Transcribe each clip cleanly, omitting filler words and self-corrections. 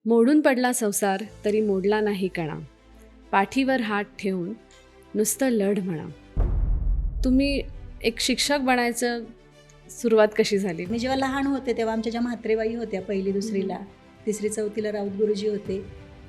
मोडून पडला संसार तरी मोडला नाही कणा, पाठीवर हात ठेवून नुसतं लढ म्हणा. तुम्ही एक शिक्षक बनायचं सुरुवात कशी झाली? मी जेव्हा लहान होते तेव्हा आमच्या ज्या म्हात्रेबाई होत्या, पहिली दुसरीला, तिसरी चौथीला राऊत गुरुजी होते.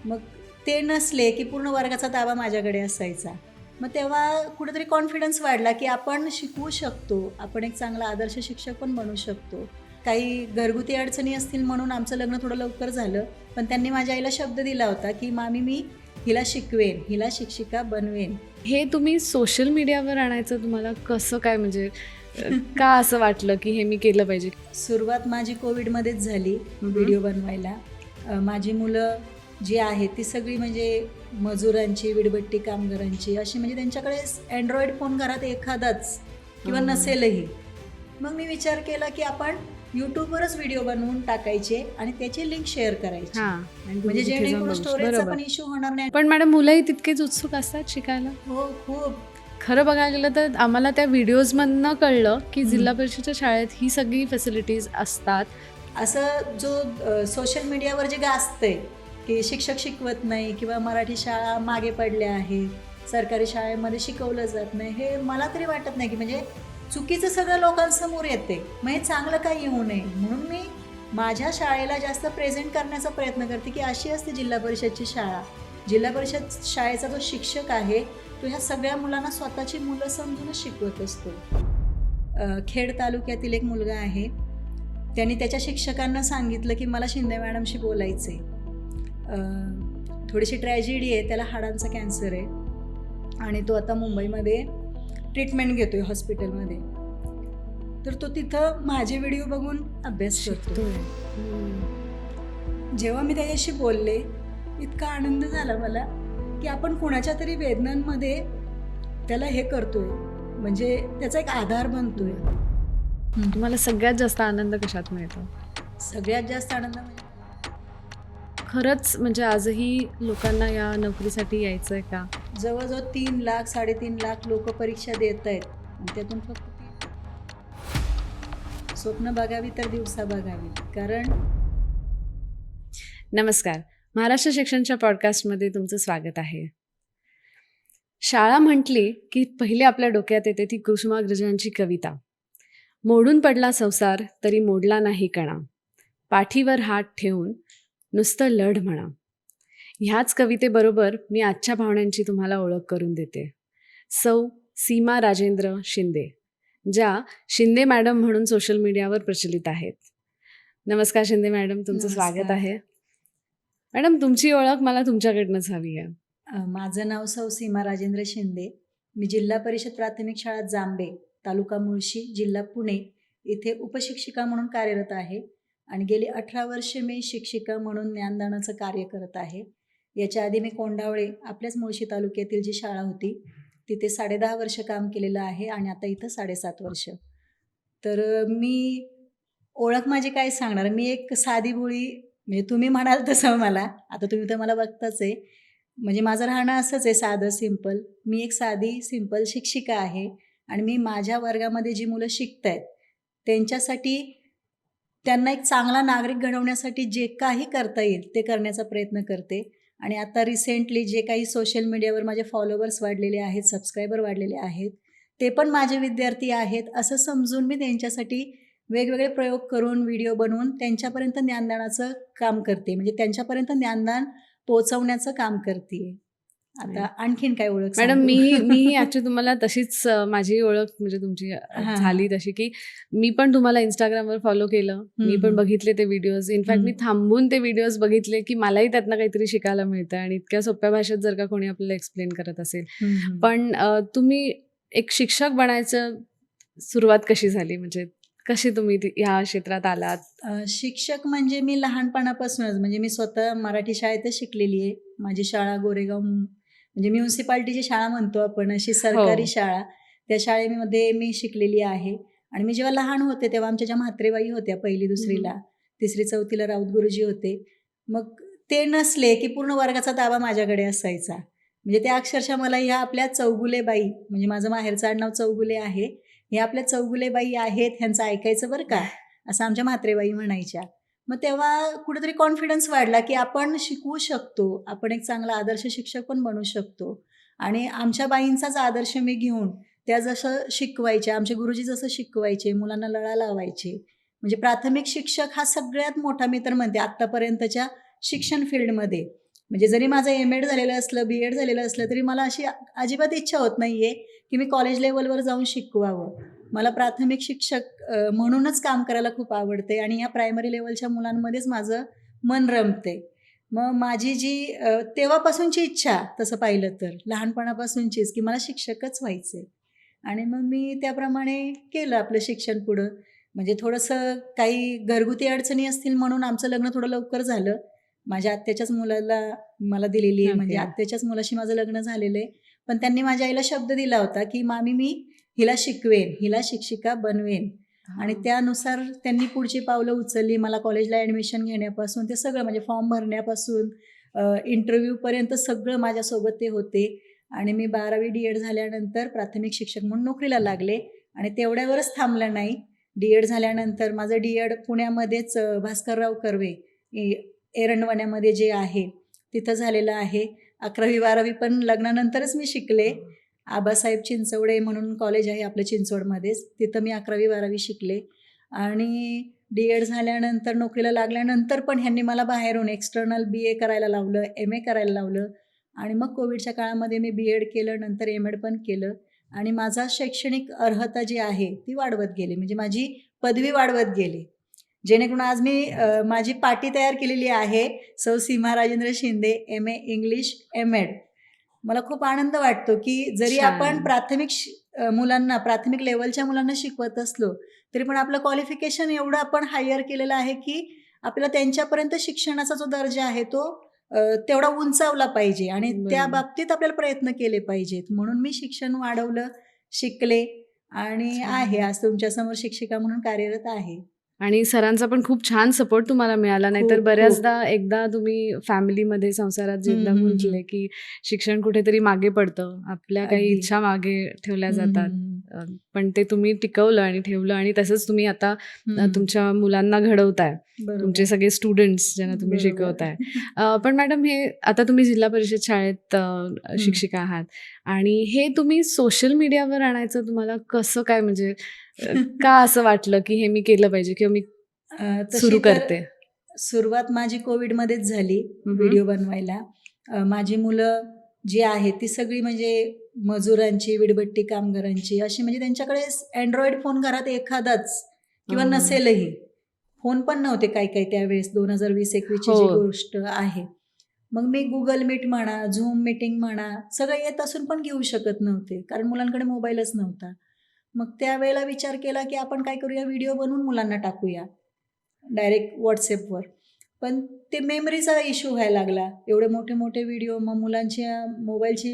मग ते नसले की पूर्ण वर्गाचा ताबा माझ्याकडे असायचा. मग तेव्हा कुठेतरी कॉन्फिडन्स वाढला की आपण शिकवू शकतो, आपण एक चांगला आदर्श शिक्षक पण बनू शकतो. काही घरगुती अडचणी असतील म्हणून आमचं लग्न थोडं लवकर झालं, पण त्यांनी माझ्या आईला शब्द दिला होता की मामी मी हिला शिकवेन, हिला शिक्षिका बनवेन. हे तुम्ही सोशल मीडियावर आणायचं तुम्हाला कसं काय, म्हणजे का असं वाटलं की हे मी केलं पाहिजे? सुरुवात माझी कोविडमध्येच झाली व्हिडिओ बनवायला. माझी मुलं जी आहेत ती सगळी म्हणजे मजुरांची, वीटभट्टी कामगारांची अशी, म्हणजे त्यांच्याकडे अँड्रॉइड फोन घरात एखादाच किंवा नसेलही. मग मी विचार केला की आपण यूट्यूबवरच व्हिडिओ बनवून टाकायचे आणि त्याची लिंक शेअर करायची, म्हणजे जेणेकरून स्टोरेजचा पण इश्यू होणार नाही. पण मॅडम, मुलंही तितकेच उत्सुक असतात शिकायला. हो, खूप. खरं बघायला गेलं तर आम्हाला त्या व्हिडिओजमधनं कळलं की जिल्हा परिषदेच्या शाळेत ही सगळी फॅसिलिटीज असतात. असं जो सोशल मीडियावर जे गाजतंय की शिक्षक शिकवत नाही किंवा मराठी शाळा मागे पडल्या आहेत, सरकारी शाळेमध्ये शिकवलं जात नाही, हे मला तरी वाटत नाही की म्हणजे चुकीचं सगळं लोकांसमोर येते. मग हे चांगलं काही येऊ नये म्हणून मी माझ्या शाळेला जास्त प्रेझेंट करण्याचा प्रयत्न करते की अशी असते जिल्हा परिषदची शाळा. जिल्हा परिषद शाळेचा जो शिक्षक आहे तो ह्या सगळ्या मुलांना स्वतःची मुलं समजूनच शिकवत असतो. खेड तालुक्यातील एक मुलगा आहे, त्यांनी त्याच्या शिक्षकांना सांगितलं की मला शिंदे मॅडमशी बोलायचं आहे. थोडीशी ट्रॅजेडी आहे, त्याला हाडांचा कॅन्सर आहे आणि तो आता मुंबईमध्ये ट्रीटमेंट घेतो आहे हॉस्पिटलमध्ये. तर तो तिथं माझे व्हिडिओ बघून अभ्यास करतो. जेव्हा मी त्याच्याशी बोलले इतका आनंद झाला मला की आपण कुणाच्या तरी वेदनांमध्ये त्याला हे करतोय, म्हणजे त्याचा एक आधार बनतोय. तुम्हाला सगळ्यात जास्त आनंद कशात मिळतो? सगळ्यात जास्त आनंद म्हणजे खरंच, म्हणजे आजही लोकांना या नोकरीसाठी यायचं आहे का? जवळजवळ 3 लाख 3.5 लाख लोक परीक्षा देत आहेत आणि त्यातून फक्त स्वप्न बघावी तर दिवसा बघावी. कारण नमस्कार, महाराष्ट्र शिक्षणच्या पॉडकास्टमध्ये तुमचं स्वागत आहे. शाळा म्हटली की पहिले आपल्या डोक्यात येते ती कुसुमाग्रजांची कविता, मोडून पडला संसार तरी मोडला नाही कणा, पाठीवर हात ठेवून नुसतं लढ म्हणा. ह्याच कवितेबरोबर मी आजच्या पाहुण्यांची तुम्हाला ओळख करून देते. सौ सीमा राजेंद्र शिंदे, ज्या शिंदे मॅडम म्हणून सोशल मीडियावर प्रचलित आहेत. नमस्कार शिंदे मॅडम, तुमचं स्वागत आहे. मॅडम, तुमची ओळख मला तुमच्याकडनंच हवी आहे. माझं नाव सौ सीमा राजेंद्र शिंदे. मी जिल्हा परिषद प्राथमिक शाळा जांबे, तालुका मुळशी, जिल्हा पुणे इथे उपशिक्षिका म्हणून कार्यरत आहे आणि गेली 18 वर्षे मी शिक्षिका म्हणून ज्ञानदानाचं कार्य करत आहे. याच्या आधी मी कोंढावळे, आपल्याच मुळशी तालुक्यातील जी शाळा होती तिथे 10.5 वर्ष काम केलेलं आहे आणि आता इथं 7.5 वर्ष. तर मी ओळख माझी काय सांगणार, मी एक साधी भोळी, म्हणजे तुम्ही म्हणाल तसं मला, आता तुम्ही तर मला बघताच आहे, म्हणजे माझं राहणं असंच आहे, साधं सिंपल. मी एक साधी सिंपल शिक्षिका आहे आणि मी माझ्या वर्गामध्ये जी मुलं शिकत आहेत त्यांच्यासाठी, त्यांना एक चांगला नागरिक घडवण्यासाठी जे काही करता येईल ते करण्याचा प्रयत्न करते. आणि आता रिसेंटली जे काही सोशल मीडियावर माझे फॉलोवर्स वाढलेले आहेत, सबस्क्रायबर वाढलेले आहेत, ते पण माझे विद्यार्थी आहेत असं समजून मी त्यांच्यासाठी वेगवेगळे प्रयोग करून व्हिडिओ बनवून त्यांच्यापर्यंत ज्ञानदानाचं काम करते, म्हणजे त्यांच्यापर्यंत ज्ञानदान पोहोचवण्याचं काम करते. आता आणखीन काय ओळख मॅडम, मी ॲक्च्युली तुम्हाला तशीच माझी ओळख म्हणजे तुमची झाली तशी की मी पण तुम्हाला इंस्टाग्रामवर फॉलो केलं, मी पण बघितले ते व्हिडिओज. इनफॅक्ट मी थांबून ते व्हिडिओज बघितले की मलाही त्यातनं काहीतरी शिकायला मिळतं आणि इतक्या सोप्या भाषेत जर का कोणी आपल्याला एक्सप्लेन करत असेल. पण तुम्ही एक शिक्षक बनायचं सुरुवात कशी झाली, म्हणजे कशी तुम्ही ह्या क्षेत्रात आलात? शिक्षक म्हणजे मी लहानपणापासूनच, म्हणजे मी स्वतः मराठी शाळेतच शिकलेली आहे. माझी शाळा गोरेगाव, म्हणजे म्युन्सिपाल्टीची शाळा म्हणतो आपण, अशी सरकारी शाळा, त्या शाळेमध्ये मी शिकलेली आहे. आणि मी जेव्हा लहान होते तेव्हा आमच्या ज्या म्हात्रेबाई होत्या, पहिली दुसरीला, तिसरी चौथीला राऊत गुरुजी होते. मग ते नसले की पूर्ण वर्गाचा ताबा माझ्याकडे असायचा, म्हणजे त्या अक्षरशः मला ह्या आपल्या चौगुले बाई, म्हणजे माझं माहेरचं आडनाव चौगुले आहे, हे आपल्या चौगुले बाई आहेत ह्यांचं ऐकायचं बरं का, असं आमच्या म्हात्रेबाई म्हणायच्या. मग तेव्हा कुठेतरी कॉन्फिडन्स वाढला, की आपण शिकवू शकतो. आपण एक चांगला आदर्श शिक्षक पण बनू शकतो. आणि आमच्या बाईंचाच आदर्श मी घेऊन त्या जसं शिकवायच्या, आमचे गुरुजी जसं शिकवायचे, मुलांना लळा लावायचे. म्हणजे प्राथमिक शिक्षक हा सगळ्यात मोठा मी तर म्हणते आत्तापर्यंतच्या शिक्षण फील्डमध्ये. म्हणजे जरी माझं एम-एड झालेलं असलं, बी-एड झालेलं असलं, तरी मला अशी अजिबात इच्छा होत नाहीये, की मी कॉलेज लेव्हलवर जाऊन शिकवावं. मला प्राथमिक शिक्षक म्हणूनच काम करायला खूप आवडते आणि ह्या प्रायमरी लेव्हलच्या मुलांमध्येच माझं मन रमते. मग माझी जी तेव्हापासूनची इच्छा तसं पाहिलं तर लहानपणापासूनचीच, की मला शिक्षकच व्हायचंय. आणि मग मी त्याप्रमाणे केलं आपलं शिक्षण पुढं. म्हणजे थोडंसं काही घरगुती अडचणी असतील म्हणून आमचं लग्न थोडं लवकर झालं. माझ्या आत्याच्याच मुलाला मला दिलेली आहे, म्हणजे ओके. आत्याच्याच मुलाशी माझं लग्न झालेलं आहे. पण त्यांनी माझ्या आईला शब्द दिला होता, की "मामी मी हिला शिकवेन, हिला शिक्षिका बनवेन." आणि त्यानुसार त्यांनी पुढची पावलं उचलली. मला कॉलेजला ॲडमिशन घेण्यापासून ते सगळं म्हणजे फॉर्म भरण्यापासून इंटरव्ह्यूपर्यंत सगळं माझ्यासोबत ते होते. आणि मी 12वी डी-एड झाल्यानंतर प्राथमिक शिक्षक म्हणून नोकरीला लागले आणि तेवढ्यावरच थांबलं नाही. डी-एड झाल्यानंतर माझं डी-एड पुण्यामध्येच भास्करराव कर्वे एरंडवण्यामध्ये जे आहे तिथं झालेलं आहे. 11वी-12वी पण लग्नानंतरच मी शिकले. आबासाहेब चिंचवडे म्हणून कॉलेज आहे आपलं चिंचवडमध्येच. तिथं मी 11वी-12वी शिकले आणि डी-एड झाल्यानंतर नोकरीला लागल्यानंतर पण ह्यांनी मला बाहेरून एक्सटर्नल बी-ए करायला लावलं, एम-ए करायला लावलं आणि मग कोविडच्या काळामध्ये मी बी-एड केलं, नंतर एम-एड पण केलं आणि माझा शैक्षणिक अर्हता जी आहे ती वाढवत गेली. म्हणजे माझी पदवी वाढवत गेली. जेणेकरून आज मी माझी पाटी तयार केलेली आहे. Sau Seema Rajendra Shinde, MA English, MEd. मला खूप आनंद वाटतो, की जरी आपण छान. मुलांना प्राथमिक लेव्हलच्या मुलांना शिकवत असलो, तरी पण आपलं क्वालिफिकेशन एवढं आपण हायर केलेलं आहे, की आपल्याला त्यांच्यापर्यंत शिक्षणाचा जो दर्जा आहे तो तेवढा उंचावला पाहिजे आणि त्या बरोबर. बाबतीत आपल्याला प्रयत्न केले पाहिजेत. म्हणून मी शिक्षण वाढवलं, शिकले आणि आहे छान. आज तुमच्यासमोर शिक्षिका म्हणून कार्यरत आहे. आणि सरांचा पण खूप छान सपोर्ट तुम्हाला मिळाला. नाहीतर खूप, खूप. बऱ्याचदा एकदा तुम्ही फॅमिलीमध्ये, संसारात हं, एकदा हं, हं. म्हटले, की शिक्षण कुठेतरी मागे पडतं. आपल्या काही अगदी. इच्छा मागे ठेवल्या हं, हं, जातात. हं. पण ते तुम्ही टिकवलं आणि ठेवलं आणि तसंच तुम्ही आता हं. तुमच्या मुलांना घडवताय. तुमचे बरोबर. सगळे स्टुडंट्स ज्यांना तुम्ही बरोबर. शिकवताय. पण मॅडम हे आता तुम्ही जिल्हा परिषद शाळेत हं. शिक्षिका आहात आणि हे तुम्ही सोशल मीडियावर आणायचं तुम्हाला कसं काय म्हणजे का असं वाटलं, की हे मी केलं पाहिजे किंवा मी तशी सुरू तर करते? सुरुवात माझी कोविडमध्येच झाली हं, हं. व्हिडिओ बनवायला. माझी मुलं जी आहेत ती सगळी म्हणजे मजुरांची, वीटभट्टी कामगारांची अशी म्हणजे त्यांच्याकडे Android फोन घरात एखादाच किंवा नसेलही. फोन पण नव्हते काही-काही त्यावेळेस 2020-21ची हो. जी गोष्ट आहे. मग मी Google Meet म्हणा, Zoom मीटिंग म्हणा, सगळं येत असून पण घेऊ शकत नव्हते. कारण मुलांकडे मोबाईलच नव्हता. मग त्यावेळेला विचार केला, की आपण काय करूया व्हिडिओ बनवून मुलांना टाकूया. डायरेक्ट WhatsAppवर. पण ते मेमरीचा इश्यू व्हायला लागला. एवढे मोठे-मोठे व्हिडिओ मग मुलांच्या मोबाईलची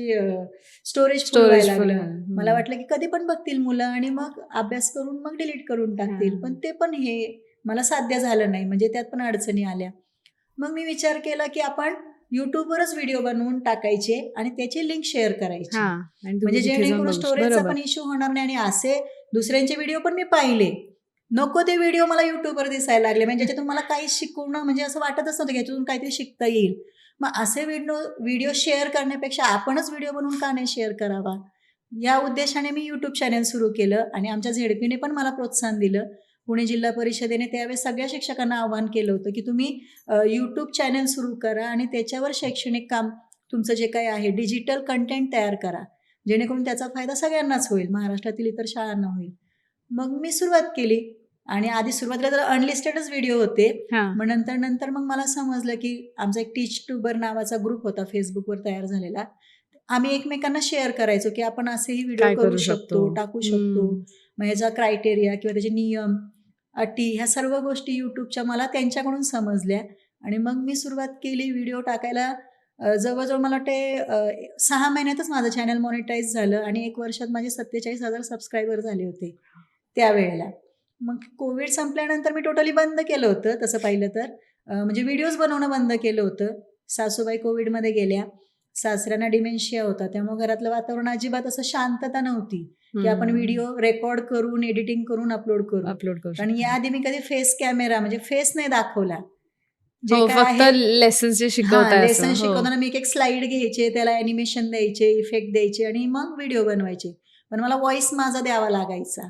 स्टोरेज फुल स्टोरेज व्हायला फुल लागलं. झालं. मला वाटलं, की कधी पण बघतील मुलं आणि मग अभ्यास करून मग डिलीट करून टाकतील. पण ते पण हे मला साध्य झालं नाही. म्हणजे त्यात पण अडचणी आल्या. मग मी विचार केला, की आपण YouTubeवरच व्हिडिओ बनवून टाकायचे आणि त्याची लिंक शेअर करायची. हां. आणि म्हणजे तुम्ही तिथे जाऊन जेणेकरून बघू स्टोरेजचा बरोबर. पण इश्यू होणार नाही आणि असे दुसऱ्यांचे व्हिडिओ पण मी पाहिले. नको ते व्हिडिओ मला YouTubeवर दिसायला लागले. म्हणजे ज्याच्यातून मला काही शिकवणं म्हणजे असं वाटतच नव्हतं, की ह्याच्यातून काहीतरी शिकता येईल. मग असे व्हिडिओ शेअर करण्यापेक्षा आपणच व्हिडिओ बनवून का नाही शेअर करावा? या उद्देशाने मी YouTube चॅनल सुरू केलं आणि आमच्या झेडपीने पण मला प्रोत्साहन दिलं. पुणे जिल्हा परिषदेने त्यावेळेस सगळ्या शिक्षकांना आवाहन केलं होतं, की तुम्ही YouTube चॅनल सुरू करा आणि त्याच्यावर शैक्षणिक काम तुमचं जे काही आहे डिजिटल कंटेंट तयार करा. जेणेकरून त्याचा फायदा सगळ्यांनाच होईल, महाराष्ट्रातील इतर शाळांना होईल. मग मी सुरुवात केली आणि आधी सुरुवातीला तर अनलिस्टेडच व्हिडिओ होते. हां. मग नंतर मग मला समजलं, की आमचा एक टीच ट्यूबर नावाचा ग्रुप होता Facebookवर तयार झालेला. आम्ही एकमेकांना शेअर करायचो, की आपण असेही व्हिडिओ काय करू करू शकतो? शकतो, टाकू शकतो. हं. मग ह्याचा क्रायटेरिया किंवा त्याचे नियम, अटी ह्या सर्व गोष्टी YouTubeच्या मला त्यांच्याकडून समजल्या आणि मग मी सुरुवात केली व्हिडिओ टाकायला. जवळ-जवळ मला वाटते 6 महिन्यातच माझं चॅनल मॉनिटाईज झालं आणि 1 वर्षात माझे 47,000 सबस्क्रायबर झाले होते त्यावेळेला. मग कोविड संपल्यानंतर मी टोटली बंद केलं होतं तसं पाहिलं तर. म्हणजे व्हिडिओज बनवणं बंद केलं होतं. सासूबाई कोविडमध्ये गेल्या. सासऱ्यांना डिमेन्शिया होता, त्यामुळे घरातलं वातावरण अजिबात असं शांतता नव्हती की आपण व्हिडिओ रेकॉर्ड करून एडिटिंग करून अपलोड करू. करू कारण याआधी मी कधी फेस कॅमेरा म्हणजे फेस नाही दाखवला. हो, फक्त लेसन्स जे शिकवताय लेसन शिकवताना मी एक स्लाइड घ्यायचे, त्याला ॲनिमेशन द्यायचे, इफेक्ट द्यायचे आणि मग व्हिडिओ बनवायचे. पण मला व्हॉइस माझा द्यावा लागायचा.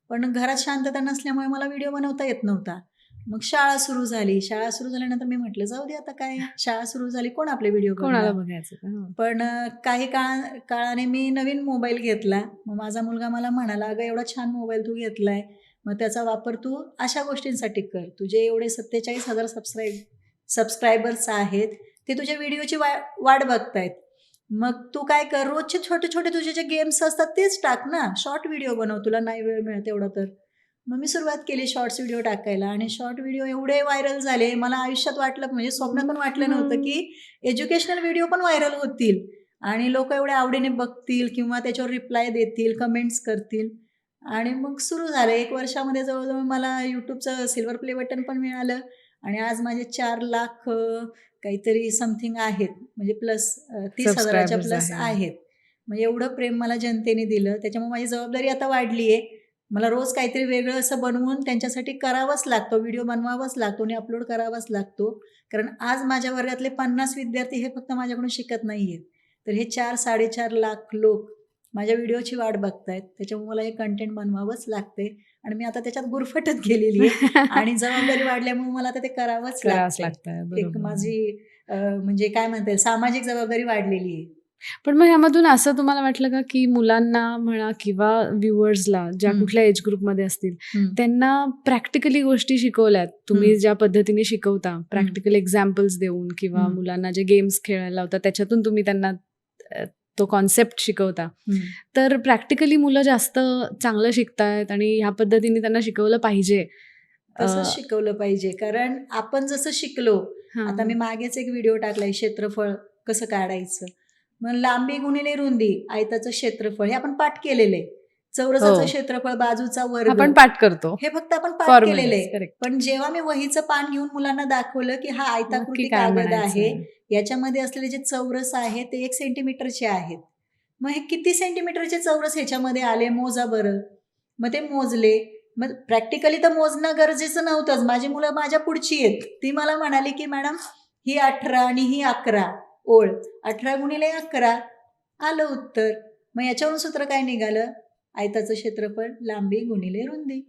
पण घरात शांतता नसल्यामुळे मला व्हिडिओ बनवता येत नव्हता. मग शाळा सुरू झाली. शाळा सुरू झाल्यानंतर मी म्हटलं जाऊ दे आता काय, शाळा सुरू झाली, कोण आपले व्हिडिओ कोणाला बघणार. बघायचं. पण काही काळाने मी नवीन मोबाईल घेतला. मग माझा मुलगा मला म्हणाला, अगं एवढा छान मोबाईल तू घेतलाय, मग त्याचा वापर तू अशा गोष्टींसाठी कर. तुझे एवढे 47,000 सबस्क्रायबर्स आहेत, ते तुझ्या व्हिडिओची वाट बघतायत. मग तू काय कर, रोजचे छोटे छोटे तुझे जे गेम्स असतात तेच टाक ना, शॉर्ट व्हिडिओ बनव, तुला नाही वेळ मिळत एवढा तर. मग मी सुरुवात केली शॉर्ट्स व्हिडिओ टाकायला आणि शॉर्ट व्हिडिओ एवढे व्हायरल झाले, मला आयुष्यात वाटलं म्हणजे स्वप्नात पण वाटलं नव्हतं की एज्युकेशनल व्हिडिओ पण व्हायरल होतील आणि लोक एवढ्या आवडीने बघतील किंवा त्याच्यावर रिप्लाय देतील, कमेंट्स करतील. आणि मग सुरू झालं 1 वर्षामध्ये जवळजवळ मला यूट्यूबचं सिल्वर प्ले बटन पण मिळालं आणि आज माझे 4 लाख काहीतरी समथिंग आहेत, म्हणजे प्लस 30,000च्या प्लस आहेत. म्हणजे एवढं प्रेम मला जनतेने दिलं, त्याच्यामुळे माझी जबाबदारी आता वाढली आहे. मला रोज काहीतरी वेगळं असं बनवून त्यांच्यासाठी करावंच लागतं, व्हिडिओ बनवावाच लागतो आणि अपलोड करावाच लागतो. कारण आज माझ्या वर्गातले 50 विद्यार्थी हे फक्त माझ्याकडून शिकत नाही आहेत, तर हे 4-4.5 लाख लोक माझ्या व्हिडिओची वाट बघतायत. त्याच्यामुळे मला हे कंटेंट बनवावंच लागते आणि मी आता त्याच्यात गुरफटत गेलेली आहे आणि जबाबदारी वाढल्यामुळे मला आता ते करावंच लागतं. एक माझी म्हणजे काय म्हणता येईल, सामाजिक जबाबदारी वाढलेली आहे. पण मग ह्यामधून असं तुम्हाला वाटलं का की मुलांना म्हणा किंवा व्ह्युअर्सला ज्या कुठल्या एज ग्रुपमध्ये असतील त्यांना प्रॅक्टिकली गोष्टी शिकवल्यात तुम्ही ज्या पद्धतीने शिकवता, प्रॅक्टिकल एक्झाम्पल्स देऊन किंवा मुलांना जे गेम्स खेळायला लावता त्याच्यातून तुम्ही त्यांना तो कॉन्सेप्ट शिकवता, तर प्रॅक्टिकली मुलं जास्त चांगलं शिकतायत आणि ह्या पद्धतीने त्यांना शिकवलं पाहिजे. तसं शिकवलं पाहिजे, कारण आपण जसं शिकलो, आता मी मागेच एक व्हिडिओ टाकलाय क्षेत्रफळ कसं काढायचं. मग लांबी गुणिले रुंदी, आयताचं क्षेत्रफळ हे आपण पाठ केलेलं आहे. चौरसाचं क्षेत्रफळ, बाजूचा वर्ग आपण पाठ करतो, हे फक्त आपण पाठ केलेलं आहे. पण जेव्हा मी वहीचं पान घेऊन मुलांना दाखवलं की हा आयताकृती कागद आहे, याच्यामध्ये असलेले जे चौरस आहे ते 1 सेंटीमीटरचे आहेत, मग हे किती सेंटीमीटरचे चौरस ह्याच्यामध्ये आले मोजा बरं. मग ते मोजले. मग प्रॅक्टिकली तर मोजणं गरजेचं नव्हतंच. माझी मुलं माझ्या पुढची आहेत, ती मला म्हणाली की मॅडम ही 18 आणि ही 11 ओळ, 18 गुणिले 11 आलं उत्तर. मग याच्यावरून सूत्र काय निघालं, आयताचं क्षेत्रफळ लांबी गुणिले रुंदी.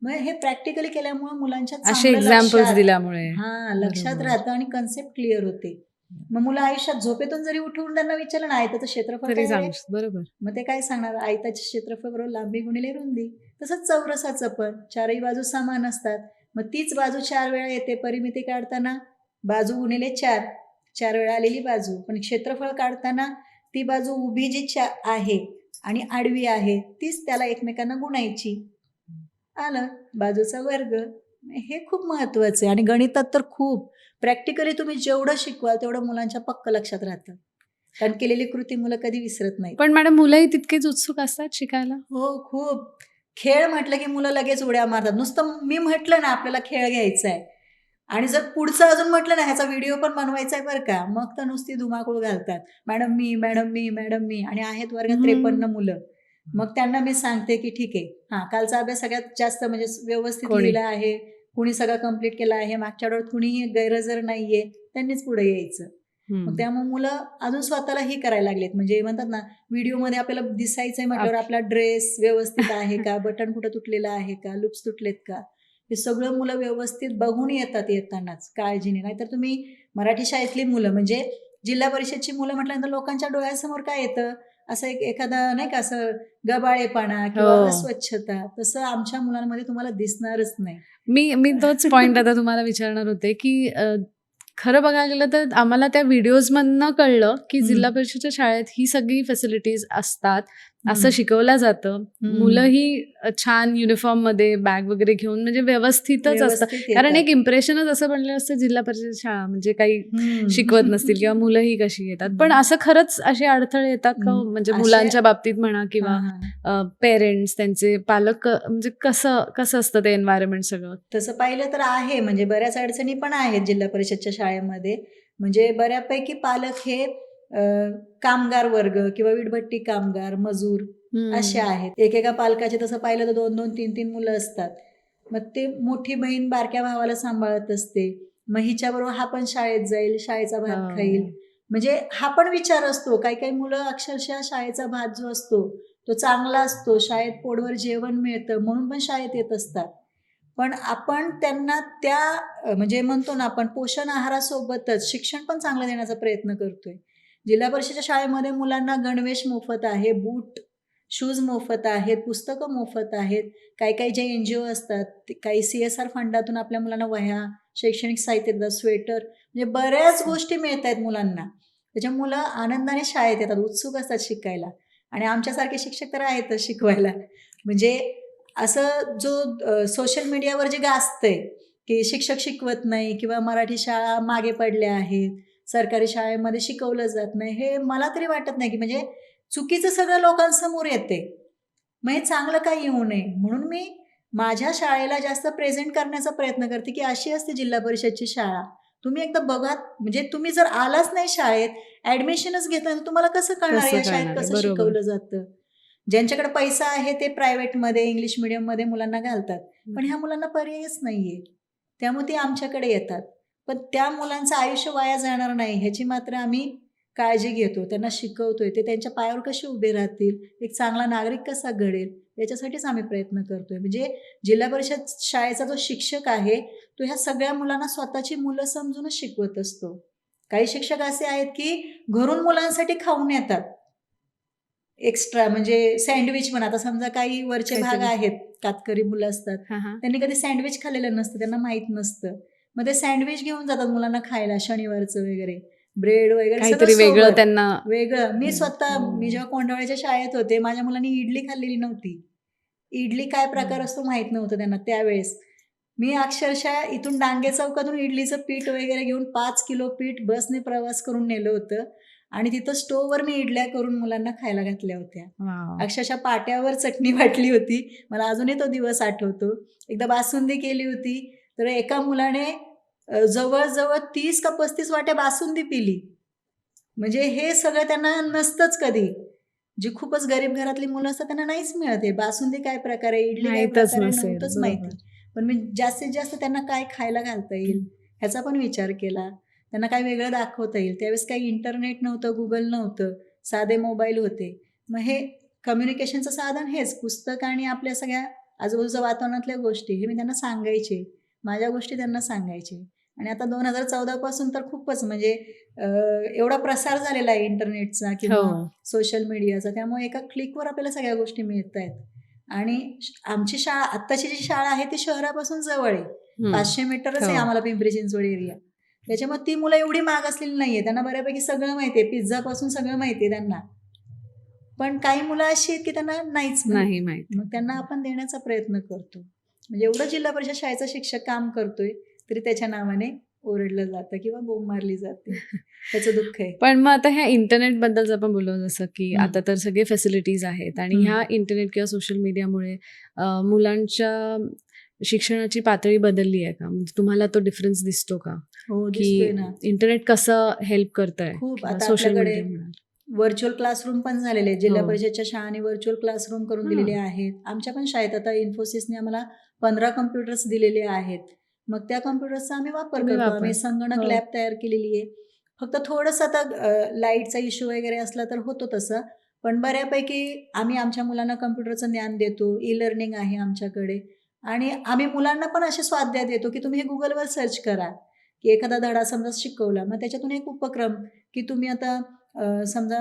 मग हे प्रॅक्टिकली केल्यामुळे मुलांच्या असे एक्झाम्पल्स दिल्यामुळे लक्षात राहतं आणि कन्सेप्ट क्लिअर होते. मग मुलं आयुष्यात झोपेतून जरी उठवून त्यांना विचारलं ना आयताचं क्षेत्रफळ काय, बरोबर, मग ते काय सांगणार, आयताचे क्षेत्रफळ बरोबर लांबी गुणिले रुंदी. तसंच चौरसाचं पण 4ही बाजू समान असतात, मग तीच बाजू 4 वेळा येते. परिमिती काढताना बाजू गुणिले 4 वेळा आलेली बाजू, पण क्षेत्रफळ काढताना ती बाजू उभी जी आहे आणि आडवी आहे तीच त्याला एकमेकांना गुणायची. आलं बाजूचा वर्ग. हे खूप महत्वाचं आहे आणि गणितात तर खूप प्रॅक्टिकली तुम्ही जेवढं शिकवाल तेवढं मुलांच्या पक्क लक्षात राहतं, कारण केलेली कृती मुलं कधी विसरत नाही. पण मॅडम मुलंही तितकेच उत्सुक असतात शिकायला. हो, खूप. खेळ म्हटलं की मुलं लगेच उड्या मारतात. नुसतं मी म्हटलं ना आपल्याला खेळ घ्यायचा आहे आणि जर पुढचं अजून म्हटलं ना ह्याचा व्हिडिओ पण बनवायचा आहे बरं का, मग तर नुसती धुमाकूळ घालतात, मॅडम मी मॅडम मी मॅडम मी. आणि आहेत वर्गात 53 मुलं. मग त्यांना मी सांगते की ठीक आहे, हां कालचा अभ्यास सगळ्यात जास्त म्हणजे व्यवस्थित लिहिला आहे, कुणी सगळं कंप्लीट केलं आहे, मागच्या आठवड्यात कुणीही गैरहजर नाहीये, त्यांनीच पुढे यायचं. मग त्यामुळे मुलं अजून स्वतःलाही करायला लागलेत. म्हणजे म्हणतात ना व्हिडिओमध्ये आपल्याला दिसायचंय म्हटल्यावर आपला ड्रेस व्यवस्थित आहे का, बटन कुठं तुटलेलं आहे का, लुप्स तुटलेत का, हे सगळं मुलं व्यवस्थित बघून येतात येतानाच काळजीने. नाहीतर तुम्ही मराठी शाळेतली मुलं म्हणजे जिल्हा परिषदची मुलं म्हटल्यानंतर लोकांच्या डोळ्यासमोर काय येतं, असं एखादा नाही का असं गबाळेपणा किंवा अस्वच्छता, तसं आमच्या मुलांमध्ये तुम्हाला दिसणारच नाही. मी तोच पॉइंट आता तुम्हाला विचारणार होते की खरं बघायला गेलं तर आम्हाला त्या व्हिडिओजमधनं कळलं की जिल्हा परिषदेच्या शाळेत ही सगळी फॅसिलिटीज असतात, असं शिकवलं जातं. मुलंही छान युनिफॉर्म मध्ये बॅग वगैरे घेऊन म्हणजे व्यवस्थितच असतं, कारण एक इम्प्रेशनच असं बनलं असतं जिल्हा परिषद शाळा म्हणजे काही शिकवत नसतील किंवा मुलंही कशी येतात. पण असं खरंच असे अडथळे येतात का, म्हणजे मुलांच्या बाबतीत म्हणा किंवा पेरेंट्स त्यांचे पालक, म्हणजे कसं असतं ते एन्व्हायरमेंट सगळं? तसं पाहिलं तर आहे, म्हणजे बऱ्याच अडचणी पण आहेत जिल्हा परिषदच्या शाळेमध्ये. म्हणजे बऱ्यापैकी पालक हे कामगार वर्ग किंवा वीटभट्टी कामगार, मजूर असे आहेत. एकेका पालकाचे तसं पाहिलं तर 2-2, 3-3 मुलं असतात. मग ते मोठी बहीण बारक्या भावाला सांभाळत असते. मग हिच्याबरोबर हा पण शाळेत जाईल, शाळेचा भात खाईल. म्हणजे हा पण विचार असतो. काही काही मुलं अक्षरशः शाळेचा भात जो असतो तो चांगला असतो, शाळेत पोटभर जेवण मिळतं म्हणून पण शाळेत येत असतात. पण आपण त्यांना त्या म्हणजे म्हणतो ना आपण पोषण आहारासोबतच शिक्षण पण चांगलं देण्याचा प्रयत्न करतोय. जिल्हा परिषदेच्या शाळेमध्ये मुलांना गणवेश मोफत आहे, बूट, शूज मोफत आहेत, पुस्तकं मोफत आहेत. काही काही जे NGO असतात, काही CSR फंडातून आपल्या मुलांना वह्या, शैक्षणिक साहित्य देतात, स्वेटर, म्हणजे बऱ्याच गोष्टी मिळत आहेत मुलांना. त्याच्या मुलं आनंदाने शाळेत येतात, उत्सुक असतात शिकायला. आणि आमच्यासारखे शिक्षक तर आहेतच शिकवायला. म्हणजे असं जो सोशल मीडियावर जे गाजतंय की शिक्षक शिकवत नाही किंवा मराठी शाळा मागे पडल्या आहेत, सरकारी शाळेमध्ये शिकवलं जात नाही, हे मला तरी वाटत नाही की म्हणजे चुकीचं सगळं लोकांसमोर येते. मग हे चांगलं काही येऊ नये म्हणून मी माझ्या शाळेला जास्त प्रेझेंट करण्याचा प्रयत्न करते की अशी असते जिल्हा परिषदची शाळा. तुम्ही एकदा बघा, म्हणजे तुम्ही जर आलाच नाही शाळेत, ॲडमिशनच घेतलं तर तुम्हाला कसं कळणार कसं या शाळेत कळणार आहे? कसं बरोबर. शिकवलं जातं. ज्यांच्याकडे पैसा आहे ते प्रायव्हेटमध्ये, इंग्लिश मीडियममध्ये मुलांना घालतात. पण ह्या मुलांना पर्यायच नाहीये. त्यामुळे ते आमच्याकडे येतात. पण त्या मुलांचं आयुष्य वाया जाणार नाही ह्याची मात्र आम्ही काळजी घेतो. त्यांना शिकवतोय, ते त्यांच्या पायावर कसे उभे राहतील, एक चांगला नागरिक कसा घडेल, याच्यासाठीच आम्ही प्रयत्न करतोय. म्हणजे जिल्हा परिषद शाळेचा जो शिक्षक आहे, तो ह्या सगळ्या मुलांना स्वतःची मुलं समजूनच शिकवत असतो. काही शिक्षक असे आहेत की घरून मुलांसाठी खाऊन येतात. एक्स्ट्रा म्हणजे सँडविच म्हणा, आता समजा काही वरचे भाग काहीतरी. आहेत, कातकरी मुलं असतात. हां, हां. त्यांनी कधी सँडविच खाल्लेलं नसतं, त्यांना माहीत नसतं. मग ते सँडविच घेऊन जातात मुलांना खायला शनिवारचं वगैरे. ब्रेड वगैरे सगळं काहीतरी वेगळं सोबत. त्यांना. वेगळं. मी स्वतः मी जेव्हा कोंढावळ्याच्या शाळेत होते, माझ्या मुलांनी इडली खाल्लेली नव्हती. इडली काय प्रकार असतो माहीत नव्हतं त्यांना त्यावेळेस. मी अक्षरशः इथून डांगे चौकातून इडलीचं पीठ वगैरे घेऊन 5 किलो पीठ बसने प्रवास करून नेलं होतं आणि तिथं स्टोव्हवर मी इडल्या करून मुलांना खायला घातल्या होत्या. वॉव! अक्षरशः पाट्यावर चटणी वाटली होती. मला अजूनही तो दिवस आठवतो. एकदा बासुंदी केली होती, तर एका मुलाने जवळ-जवळ 30 का 35 वाट्या बासुंदी पिली. म्हणजे हे सगळं त्यांना नसतंच कधी. जी खूपच गरीब घरातली मुलं असतात त्यांना नाहीच मिळत हे. बासुंदी काय प्रकार आहे, इडली काय माहीतच प्रकार आहे, नसेल. नव्हतंच बरोबर. माहिती. पण मी जास्तीत जास्त त्यांना काय खायला घालता येईल ह्याचा पण विचार केला. त्यांना काय वेगळं दाखवता येईल. त्यावेळेस काही इंटरनेट नव्हतं, Google नव्हतं, साधे मोबाईल होते. मग हे कम्युनिकेशनचं साधन हेच पुस्तक आणि आपल्या सगळ्या आजूबाजूच्या वातावरणातल्या गोष्टी हे मी त्यांना सांगायचे. माझ्या गोष्टी त्यांना सांगायचे. आणि आता 2014 पासून तर खूपच म्हणजे एवढा प्रसार झालेला आहे इंटरनेटचा किंवा हो. सोशल मीडियाचा. त्यामुळे एका क्लिकवर आपल्याला सगळ्या गोष्टी मिळतायत. आणि आमची शाळा आत्ताची जी शाळा आहे ती शहरापासून जवळ आहे. 500 मीटरच आहे हो. आम्हाला पिंपरी चिंचवड एरिया. त्याच्यामुळे ती मुलं एवढी मागासलेली नाहीये. त्यांना बऱ्यापैकी सगळं माहिती आहे. पिझ्झापासून सगळं माहिती आहे त्यांना. पण काही मुलं अशी आहेत की त्यांना नाहीच माहित. नाही माहिती. मग त्यांना आपण देण्याचा प्रयत्न करतो. म्हणजे एवढं जिल्हा परिषद शाळेचा शिक्षक काम करतोय, तरी त्याच्या नावाने ओरडलं जातं किंवा बोंब मारली जाते. त्याचं दुःख आहे. पण मग आता ह्या इंटरनेटबद्दल जर आपण बोललो जसं की हं. आता तर सगळे फॅसिलिटीज आहेत आणि हं. ह्या इंटरनेट किंवा सोशल मीडियामुळे मुलांच्या शिक्षणाची पातळी बदलली आहे का? म्हणजे तुम्हाला तो डिफरन्स दिसतो का? हो, की दिसतोय ना. इंटरनेट कसं हेल्प करतंय खूप. किंवा आता सोशल आपल्याकडे मीडिया म्हणा? व्हर्चुअल क्लासरूम पण झालेले आहेत. जिल्हा हो. परिषदच्या शाळांनी व्हर्चुअल क्लासरूम करून हां. दिलेले आहेत. आमच्या पण शाळेत आता इन्फोसिसने आम्हाला 15 कॉम्प्युटर्स दिलेले आहेत. मग त्या कॉम्प्युटर्सचा आम्ही वापर तुम्ही करतो. आम्ही वापर. संगणक हो. लॅब तयार केलेली आहे. फक्त थोडंसं आता लाईटचा इश्यू वगैरे असला तर होतो तसं. पण बऱ्यापैकी आम्ही आमच्या मुलांना कॉम्प्युटरचं ज्ञान देतो. ई-लर्निंग आहे आमच्याकडे आणि आम्ही मुलांना पण असे स्वाध्याय देतो, की तुम्ही हे Googleवर सर्च करा, की एखादा धडा समजा शिकवला. मग त्याच्यातून एक उपक्रम, की तुम्ही आता समजा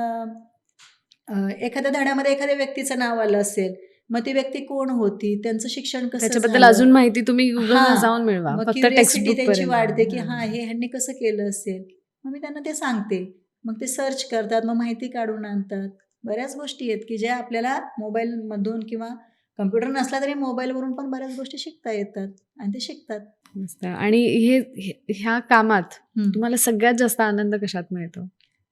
एखाद्या धड्यामध्ये एखाद्या व्यक्तीचं नाव आलं असेल, मग ती व्यक्ती कोण होती, त्यांचं शिक्षण कसं त्याच्याबद्दल झालं. अजून माहिती तुम्ही Googleवर हां, जाऊन मिळवा. मग फक्त क्युरिओसिटी टेक्स्टबुक त्यांची पर्यंत वाढते, की नाही. हां, हे ह्यांनी कसं केलं असेल. मग मी त्यांना ते सांगते. मग ते सर्च करतात, मग माहिती काढून आणतात. बऱ्याच गोष्टी आहेत, की ज्या आपल्याला मोबाईलमधून किंवा कॉम्प्युटर नसला तरी मोबाईलवरून पण बऱ्याच गोष्टी शिकता येतात आणि ते शिकतात. मस्त. आणि ह्या कामात हं. तुम्हाला सगळ्यात जास्त आनंद कशात मिळतो?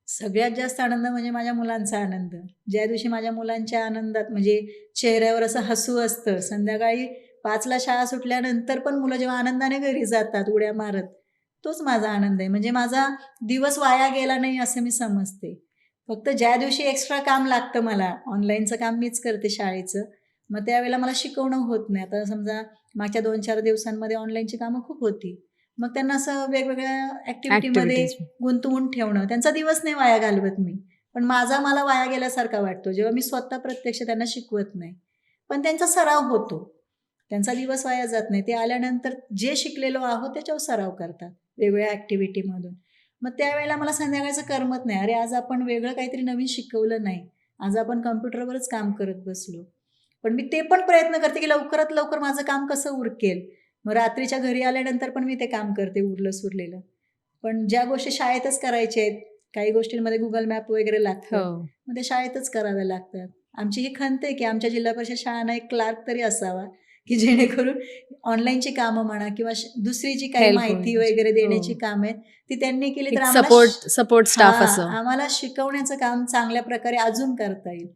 सगळ्यात जास्त आनंद म्हणजे माझ्या मुलांचा आनंद. ज्या दिवशी माझ्या मुलांच्या आनंदात म्हणजे चेहऱ्यावर असं हसू असतं. संध्याकाळी 5ला शाळा सुटल्यानंतर पण मुलं जेव्हा आनंदाने घरी जातात उड्या मारत, तोच माझा आनंद आहे. म्हणजे माझा दिवस वाया गेला नाही असं मी समजते. फक्त ज्या दिवशी एक्स्ट्रा काम लागतं मला, ऑनलाईनचं काम मीच करते शाळेचं, मग त्यावेळेला मला शिकवणं होत नाही. आता समजा मागच्या 2-4 दिवसांमध्ये ऑनलाईनची कामं खूप होती. मग त्यांना असं वेगवेगळ्या ॲक्टिव्हिटीमध्ये ऍक्टिव्हिटीज. गुंतवून ठेवणं, त्यांचा दिवस नाही वाया घालवत मी. पण माझा मला वाया गेल्यासारखा वाटतो, जेव्हा मी स्वतः प्रत्यक्ष त्यांना शिकवत नाही. पण त्यांचा सराव होतो. त्यांचा दिवस वाया जात नाही. ते आल्यानंतर जे शिकलेलो आहोत त्याच्यावर सराव करतात, वेगवेगळ्या ॲक्टिव्हिटीमधून. मग त्यावेळेला मला संध्याकाळचं करमत नाही. अरे, आज आपण वेगळं काहीतरी नवीन शिकवलं नाही. आज आपण कॉम्प्युटरवरच काम करत बसलो. पण मी ते पण प्रयत्न करते, की लवकरात लवकर माझं काम कसं उरकेल. मग रात्रीच्या घरी आल्यानंतर पण मी ते काम करते उरलं-सुरलेलं. पण ज्या गोष्टी शाळेतच करायच्या आहेत, काही गोष्टींमध्ये Google मॅप वगैरे लागतं. हो. मग ते शाळेतच कराव्या लागतात. आमची ही खंत आहे, की आमच्या जिल्हा परिषद शाळांना एक क्लार्क तरी असावा, की जेणेकरून ऑनलाईनची कामं म्हणा किंवा दुसरी जी काही हेल्प माहिती होईल. वगैरे देण्याची हो. कामं आहेत, ती त्यांनी केली तर एक आम्हाला सपोर्ट स्टाफ असं. आम्हाला शिकवण्याचं काम चांगल्या प्रकारे अजून करता येईल.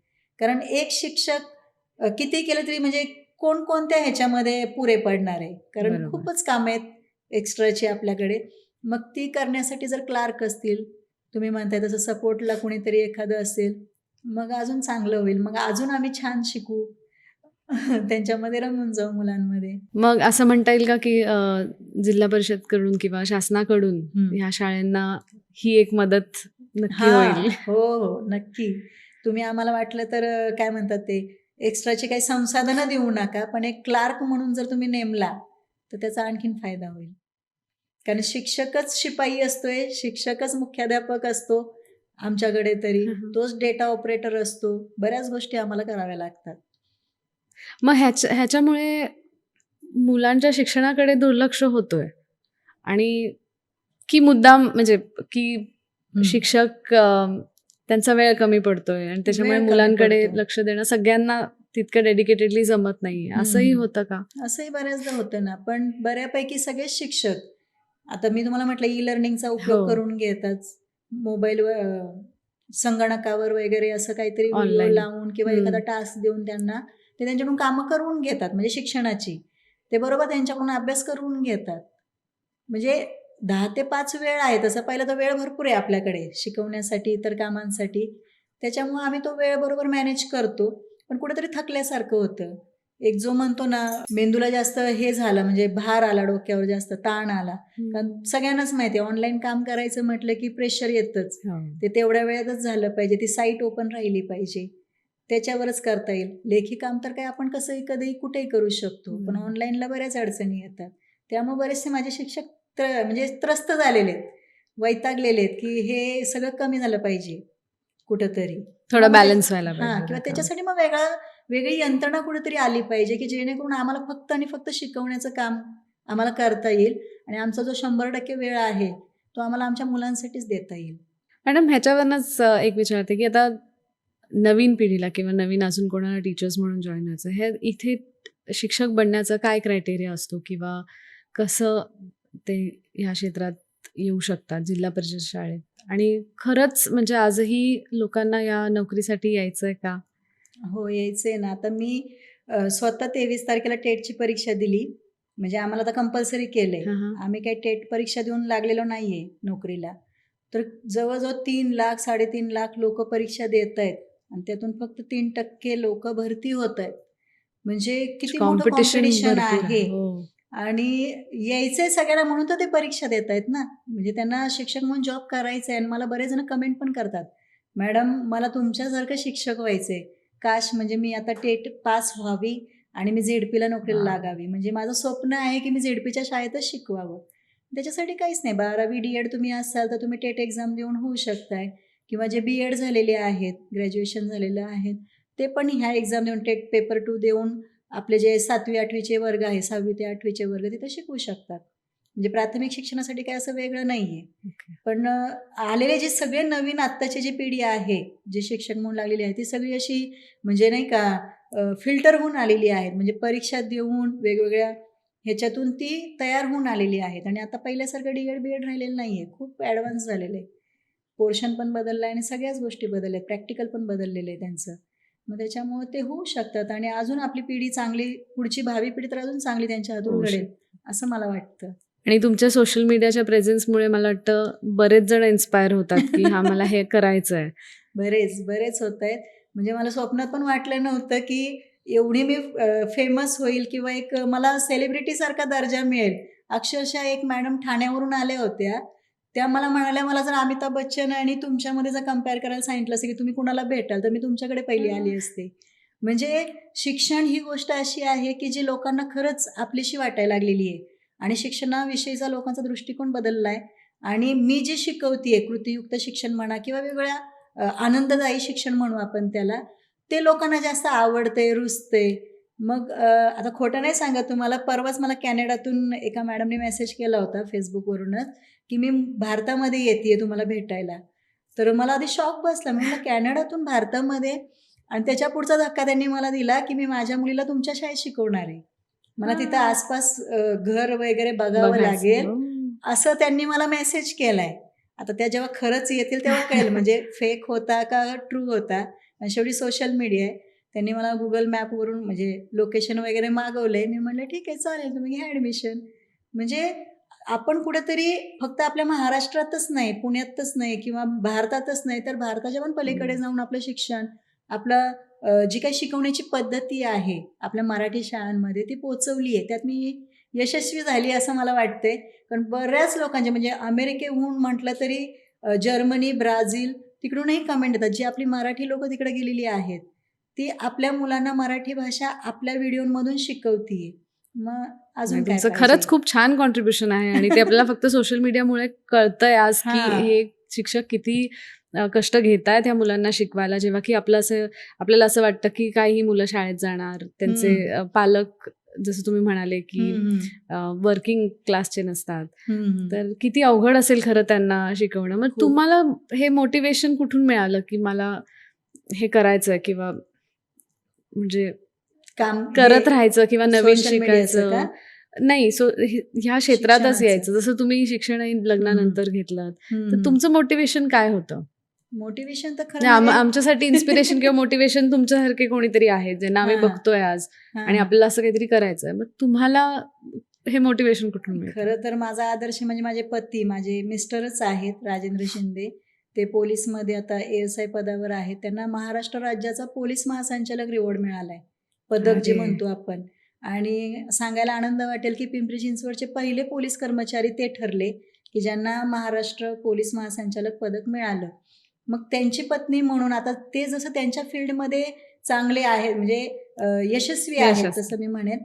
कारण एक शिक्षक किती केलं तरी म्हणजे कोणकोणत्या ह्याच्यामध्ये पुरे पडणार आहे. कारण बरोबर. खूपच कामं आहेत एक्स्ट्राची आपल्याकडे. मग ती करण्यासाठी जर क्लार्क असतील, तुम्ही म्हणताय तसं सपोर्टला कुणीतरी एखादं असेल, मग अजून चांगलं होईल. मग अजून आम्ही छान शिकू. त्यांच्यामध्ये रमून जाऊ मुलांमध्ये. मग असं म्हणता येईल का, की जिल्हा परिषदकडून किंवा शासनाकडून हं. ह्या शाळांना ही एक मदत नक्की हां. होईल? हो, हो. नक्की. तुम्ही आम्हाला वाटलं तर काय म्हणतात ते, एक्स्ट्राची काही संसाधनं देऊ नका, पण एक क्लार्क म्हणून जर तुम्ही नेमला, तर त्याचा आणखीन फायदा होईल. कारण शिक्षकच शिपाई असतोय, शिक्षकच मुख्याध्यापक असतो आमच्याकडे तरी. तोच डेटा ऑपरेटर असतो. बऱ्याच गोष्टी आम्हाला कराव्या लागतात. मग ह्याच्यामुळे मुलांच्या शिक्षणाकडे दुर्लक्ष होतोय आणि की मुद्दाम म्हणजे की हं. शिक्षक त्यांचा वेळ कमी पडतोय आणि त्याच्यामुळे वेळ कमी मुलांकडे पडतो. लक्ष देणं सगळ्यांना तितकं डेडिकेटेडली जमत नाहीये, हं, असंही हं. होतं का? असंही बऱ्याचदा होतं ना, पण बऱ्यापैकी सगळे शिक्षक, आता मी तुम्हाला म्हटलं ई-लर्निंगचा उपयोग हो. करून घेतात. मोबाईलवर संगणकावर वगैरे असं काहीतरी व्हिडिओ ऑनलाईन. लावून किंवा एखादा टास्क देऊन त्यांना ते त्यांच्याकडून कामं करून घेतात म्हणजे शिक्षणाची. ते बरोबर त्यांच्याकडून अभ्यास करून घेतात. म्हणजे 10 ते 5 वेळ आहे. तसं पाहिलं तर वेळ भरपूर आहे आपल्याकडे शिकवण्यासाठी, इतर कामांसाठी. त्याच्यामुळं आम्ही तो वेळ बरोबर मॅनेज करतो. पण कुठेतरी थकल्यासारखं होतं. एक जो म्हणतो ना, मेंदूला जास्त हे झालं म्हणजे भार आला डोक्यावर, जास्त ताण आला. कारण सगळ्यांनाच माहिती आहे ऑनलाईन काम करायचं म्हटलं की प्रेशर येतंच. हो. ते तेवढ्या वेळातच झालं पाहिजे. ती साईट ओपन राहिली पाहिजे. त्याच्यावरच करता येईल. लेखी काम तर काय आपण कसंही कधीही कुठेही करू शकतो. पण ऑनलाईनला बऱ्याच अडचणी येतात. त्यामुळे बरेचसे माझे शिक्षक म्हणजे त्रस्त झालेले आहेत. वैतागलेले आहेत, की हे सगळं कमी झालं पाहिजे कुठेतरी. थोडा मग बॅलन्स व्हायला हां, पाहिजे किंवा आता. त्याच्यासाठी मग वेगळी यंत्रणा कुठेतरी आली पाहिजे, की जेणेकरून आम्हाला फक्त आणि फक्त शिकवण्याचं काम आम्हाला करता येईल आणि आमचा जो 100% वेळ आहे, तो आम्हाला आमच्या मुलांसाठीच देता येईल. मॅडम ह्याच्यावरनंच एक विचारते, की आता नवीन पिढीला किंवा नवीन अजून कोणाला टीचर्स म्हणून जॉइन व्हायचं, हे इथे शिक्षक बनण्याचा काय क्रायटेरिया असतो किंवा कसं ते ह्या क्षेत्रात येऊ शकतात जिल्हा परिषद शाळेत? आणि खरंच म्हणजे आजही लोकांना या नोकरीसाठी यायचंय का? हो, यायचंय ना. आता मी स्वतः 23 तारखेला टेटची परीक्षा दिली. म्हणजे आम्हाला आता कंपल्सरी केलंय. हां, हां. आम्ही काही टेट परीक्षा देऊन लागलेलो नाहीये नोकरीला. तर जवळ-जवळ 3 लाख, 3.5 लाख लोकं परीक्षा देतायत आणि त्यातून फक्त 3% लोकं भरती होतायत. म्हणजे किती मोठं कॉम्पिटिशन कॉम्पिटिशन भरपूर आहे. आहे. हो. आणि यायचंय सगळ्यांना म्हणून तर ते परीक्षा देत आहेत ना. म्हणजे त्यांना शिक्षक म्हणून जॉब करायचा आहे आणि मला बरेच जण कमेंट पण करतात, "मॅडम मला तुमच्यासारखं शिक्षक व्हायचंय. काश म्हणजे मी आता टेट पास व्हावी आणि मी झेडपीला नोकरीला वॉव! लागावी. म्हणजे माझं स्वप्न आहे की मी झेडपीच्या शाळेतच शिकवावं." त्याच्यासाठी काहीच नाही. 12वी डी-एड तुम्ही असाल तर तुम्ही टेट एक्झाम देऊन होऊ शकताय किंवा जे बी-एड झालेले आहेत, ग्रॅज्युएशन झालेलं आहेत, ते पण ह्या एक्झाम देऊन टेट पेपर 2 देऊन आपले जे 7वी-8वीचे वर्ग आहे, 6वी ते 8वीचे वर्ग तिथं शिकवू शकतात. म्हणजे प्राथमिक शिक्षणासाठी काही असं वेगळं नाहीये. ओके. पण आलेले जे सगळे नवीन आत्ताची जी पिढी आहे, जे शिक्षक म्हणून लागलेली आहे, ती सगळी अशी म्हणजे नाही का फिल्टर होऊन आलेली आहेत. म्हणजे परीक्षा देऊन वेगवेगळ्या ह्याच्यातून ती तयार होऊन आलेली आहेत आणि आता पहिल्यासारखं डी-एड, बी-एड राहिलेलं नाहीये. खूप ॲडव्हान्स झालेलं आहे. पोर्शन पण बदलला आहे आणि सगळ्याच गोष्टी बदलल्या आहेत. प्रॅक्टिकल पण बदललेलं आहे त्यांचं. मग त्याच्यामुळे ते होऊ शकतात आणि अजून आपली पिढी चांगली, पुढची भावी पिढी तर अजून चांगली त्यांच्या हातून होऊ घडेल, शकतं. असं मला वाटतं. आणि तुमच्या सोशल मीडियाच्या प्रेझेन्समुळे मला वाटतं बरेच जण इन्स्पायर होतात की हा मला हे करायचं आहे. बरेच होत आहेत. म्हणजे मला स्वप्नात पण वाटलं नव्हतं की एवढी मी फेमस होईल किंवा एक मला सेलिब्रिटीसारखा दर्जा मिळेल. अक्षरशः एक मॅडम ठाण्यावरून आल्या होत्या. त्या मला म्हणाल्या, "मला जर अमिताभ बच्चन आणि तुमच्यामध्ये जर कंपेअर करायला सांगितलं असतं की तुम्ही कुणाला भेटाल, तर मी तुमच्याकडे पहिली आली असते." म्हणजे शिक्षण ही गोष्ट अशी आहे की जी लोकांना खरंच आपलीशी वाटायला लागलेली आहे आणि शिक्षणाविषयीचा लोकांचा दृष्टिकोन बदलला आहे आणि मी जे शिकवते कृतीयुक्त शिक्षण म्हणा किंवा वेगवेगळ्या आनंददायी शिक्षण म्हणू आपण त्याला, ते लोकांना जास्त आवडतंय, रुचतंय. मग आता खोटं नाही सांगत तुम्हाला, परवाच मला कॅनडातून एका मॅडमने मेसेज केला होता Facebookवरूनच, की "मी भारतामध्ये येतेय तुम्हाला भेटायला." तर मला आधी शॉक बसला. मी म्हटलं, "कॅनडातून भारतामध्ये?" आणि त्याच्या पुढचा धक्का त्यांनी मला दिला, की "मी माझ्या मुलीला तुमच्या शाळेत शिकवणार आहे. मला तिथं हां. आसपास घर वगैरे बघावं बघायचं. लागेल." हो. असं त्यांनी मला मेसेज केलाय. आता त्या जेव्हा खरंच येतील तेव्हा कळेल म्हणजे फेक होता का ट्रू होता. आणि शेवटी सोशल मीडिया आहे. त्यांनी मला Google मॅपवरून म्हणजे लोकेशन वगैरे मागवलंय. मी म्हटलं, "ठीक आहे, चालेल, तुम्ही घ्या ॲडमिशन." म्हणजे आपण कुठेतरी फक्त आपल्या महाराष्ट्रातच नाही, पुण्यातच नाही किंवा भारतातच नाही, तर भारताच्या पण पलीकडे जाऊन आपलं शिक्षण, आपलं जी काही शिकवण्याची पद्धती आहे, आपल्या मराठी शाळांमध्ये ती पोहोचवली आहे. त्यात मी यशस्वी झाली असं मला वाटतंय. कारण बऱ्याच लोकांचे म्हणजे अमेरिकेहून म्हटलं तरी जर्मनी, ब्राझील तिकडूनही कमेंट येतात. जी आपली मराठी लोकं तिकडे गेलेली आहेत, ती आपल्या मुलांना मराठी भाषा आपल्या व्हिडिओमधून शिकवतीये. मग नाही, अजून काय तुमचं खरंच पाहिजे? खूप छान कॉन्ट्रिब्युशन आहे आणि ते आपल्याला फक्त सोशल मीडियामुळे कळतंय आज की हां. हे शिक्षक किती कष्ट घेतायत ह्या मुलांना शिकवायला. जेव्हा की आपल्याला असं वाटतं की काय ही मुलं शाळेत जाणार, त्यांचे हं. पालक जसं तुम्ही म्हणाले की हं, हं. वर्किंग क्लासचे नसतात. हं, हं. तर किती अवघड असेल खरं त्यांना शिकवणं. मग खूप. तुम्हाला हे मोटिवेशन कुठून मिळालं की मला हे करायचंय किंवा म्हणजे काम हे करत राहायचं किंवा नवीन सोशल मीडियाचं का? शिकायचं? नाही, ह्या क्षेत्रातच शिक्षणाचं. यायचं. जसं तुम्ही शिक्षणही हं, हं. लग्नानंतर घेतलंत. हं, तर हं. तुमचं मोटिव्हेशन काय होतं? मोटिव्हेशन तर खरं म्हणजे म्हणजे आमच्यासाठी इन्स्पिरेशन किंवा मोटिव्हेशन तुमच्यासारखे कोणीतरी आहेत, ज्यांना आम्ही हां, बघतोय आज आणि हां. आपल्याला असं काहीतरी करायचंय. मग तुम्हाला हे मोटिव्हेशन कुठून मिळतं? खरं तर माझा आदर्श म्हणजे माझे पती, माझे मिस्टरच आहेत, राजेंद्र शिंदे. ते पोलिसमध्ये आता ASI पदावर आहेत. त्यांना महाराष्ट्र राज्याचा पोलीस महासंचालक रिवॉर्ड मिळालाय. पदक जे अरे! म्हणतो आपण. आणि सांगायला आनंद वाटेल, की पिंपरी चिंचवडचे पहिले पोलीस कर्मचारी ते ठरले, की ज्यांना महाराष्ट्र पोलीस महासंचालक पदक मिळालं. मग त्यांची पत्नी म्हणून आता ते जसं त्यांच्या फील्डमध्ये चांगले आहेत म्हणजे यशस्वी यश आहेत असतं. तसं मी म्हणेन.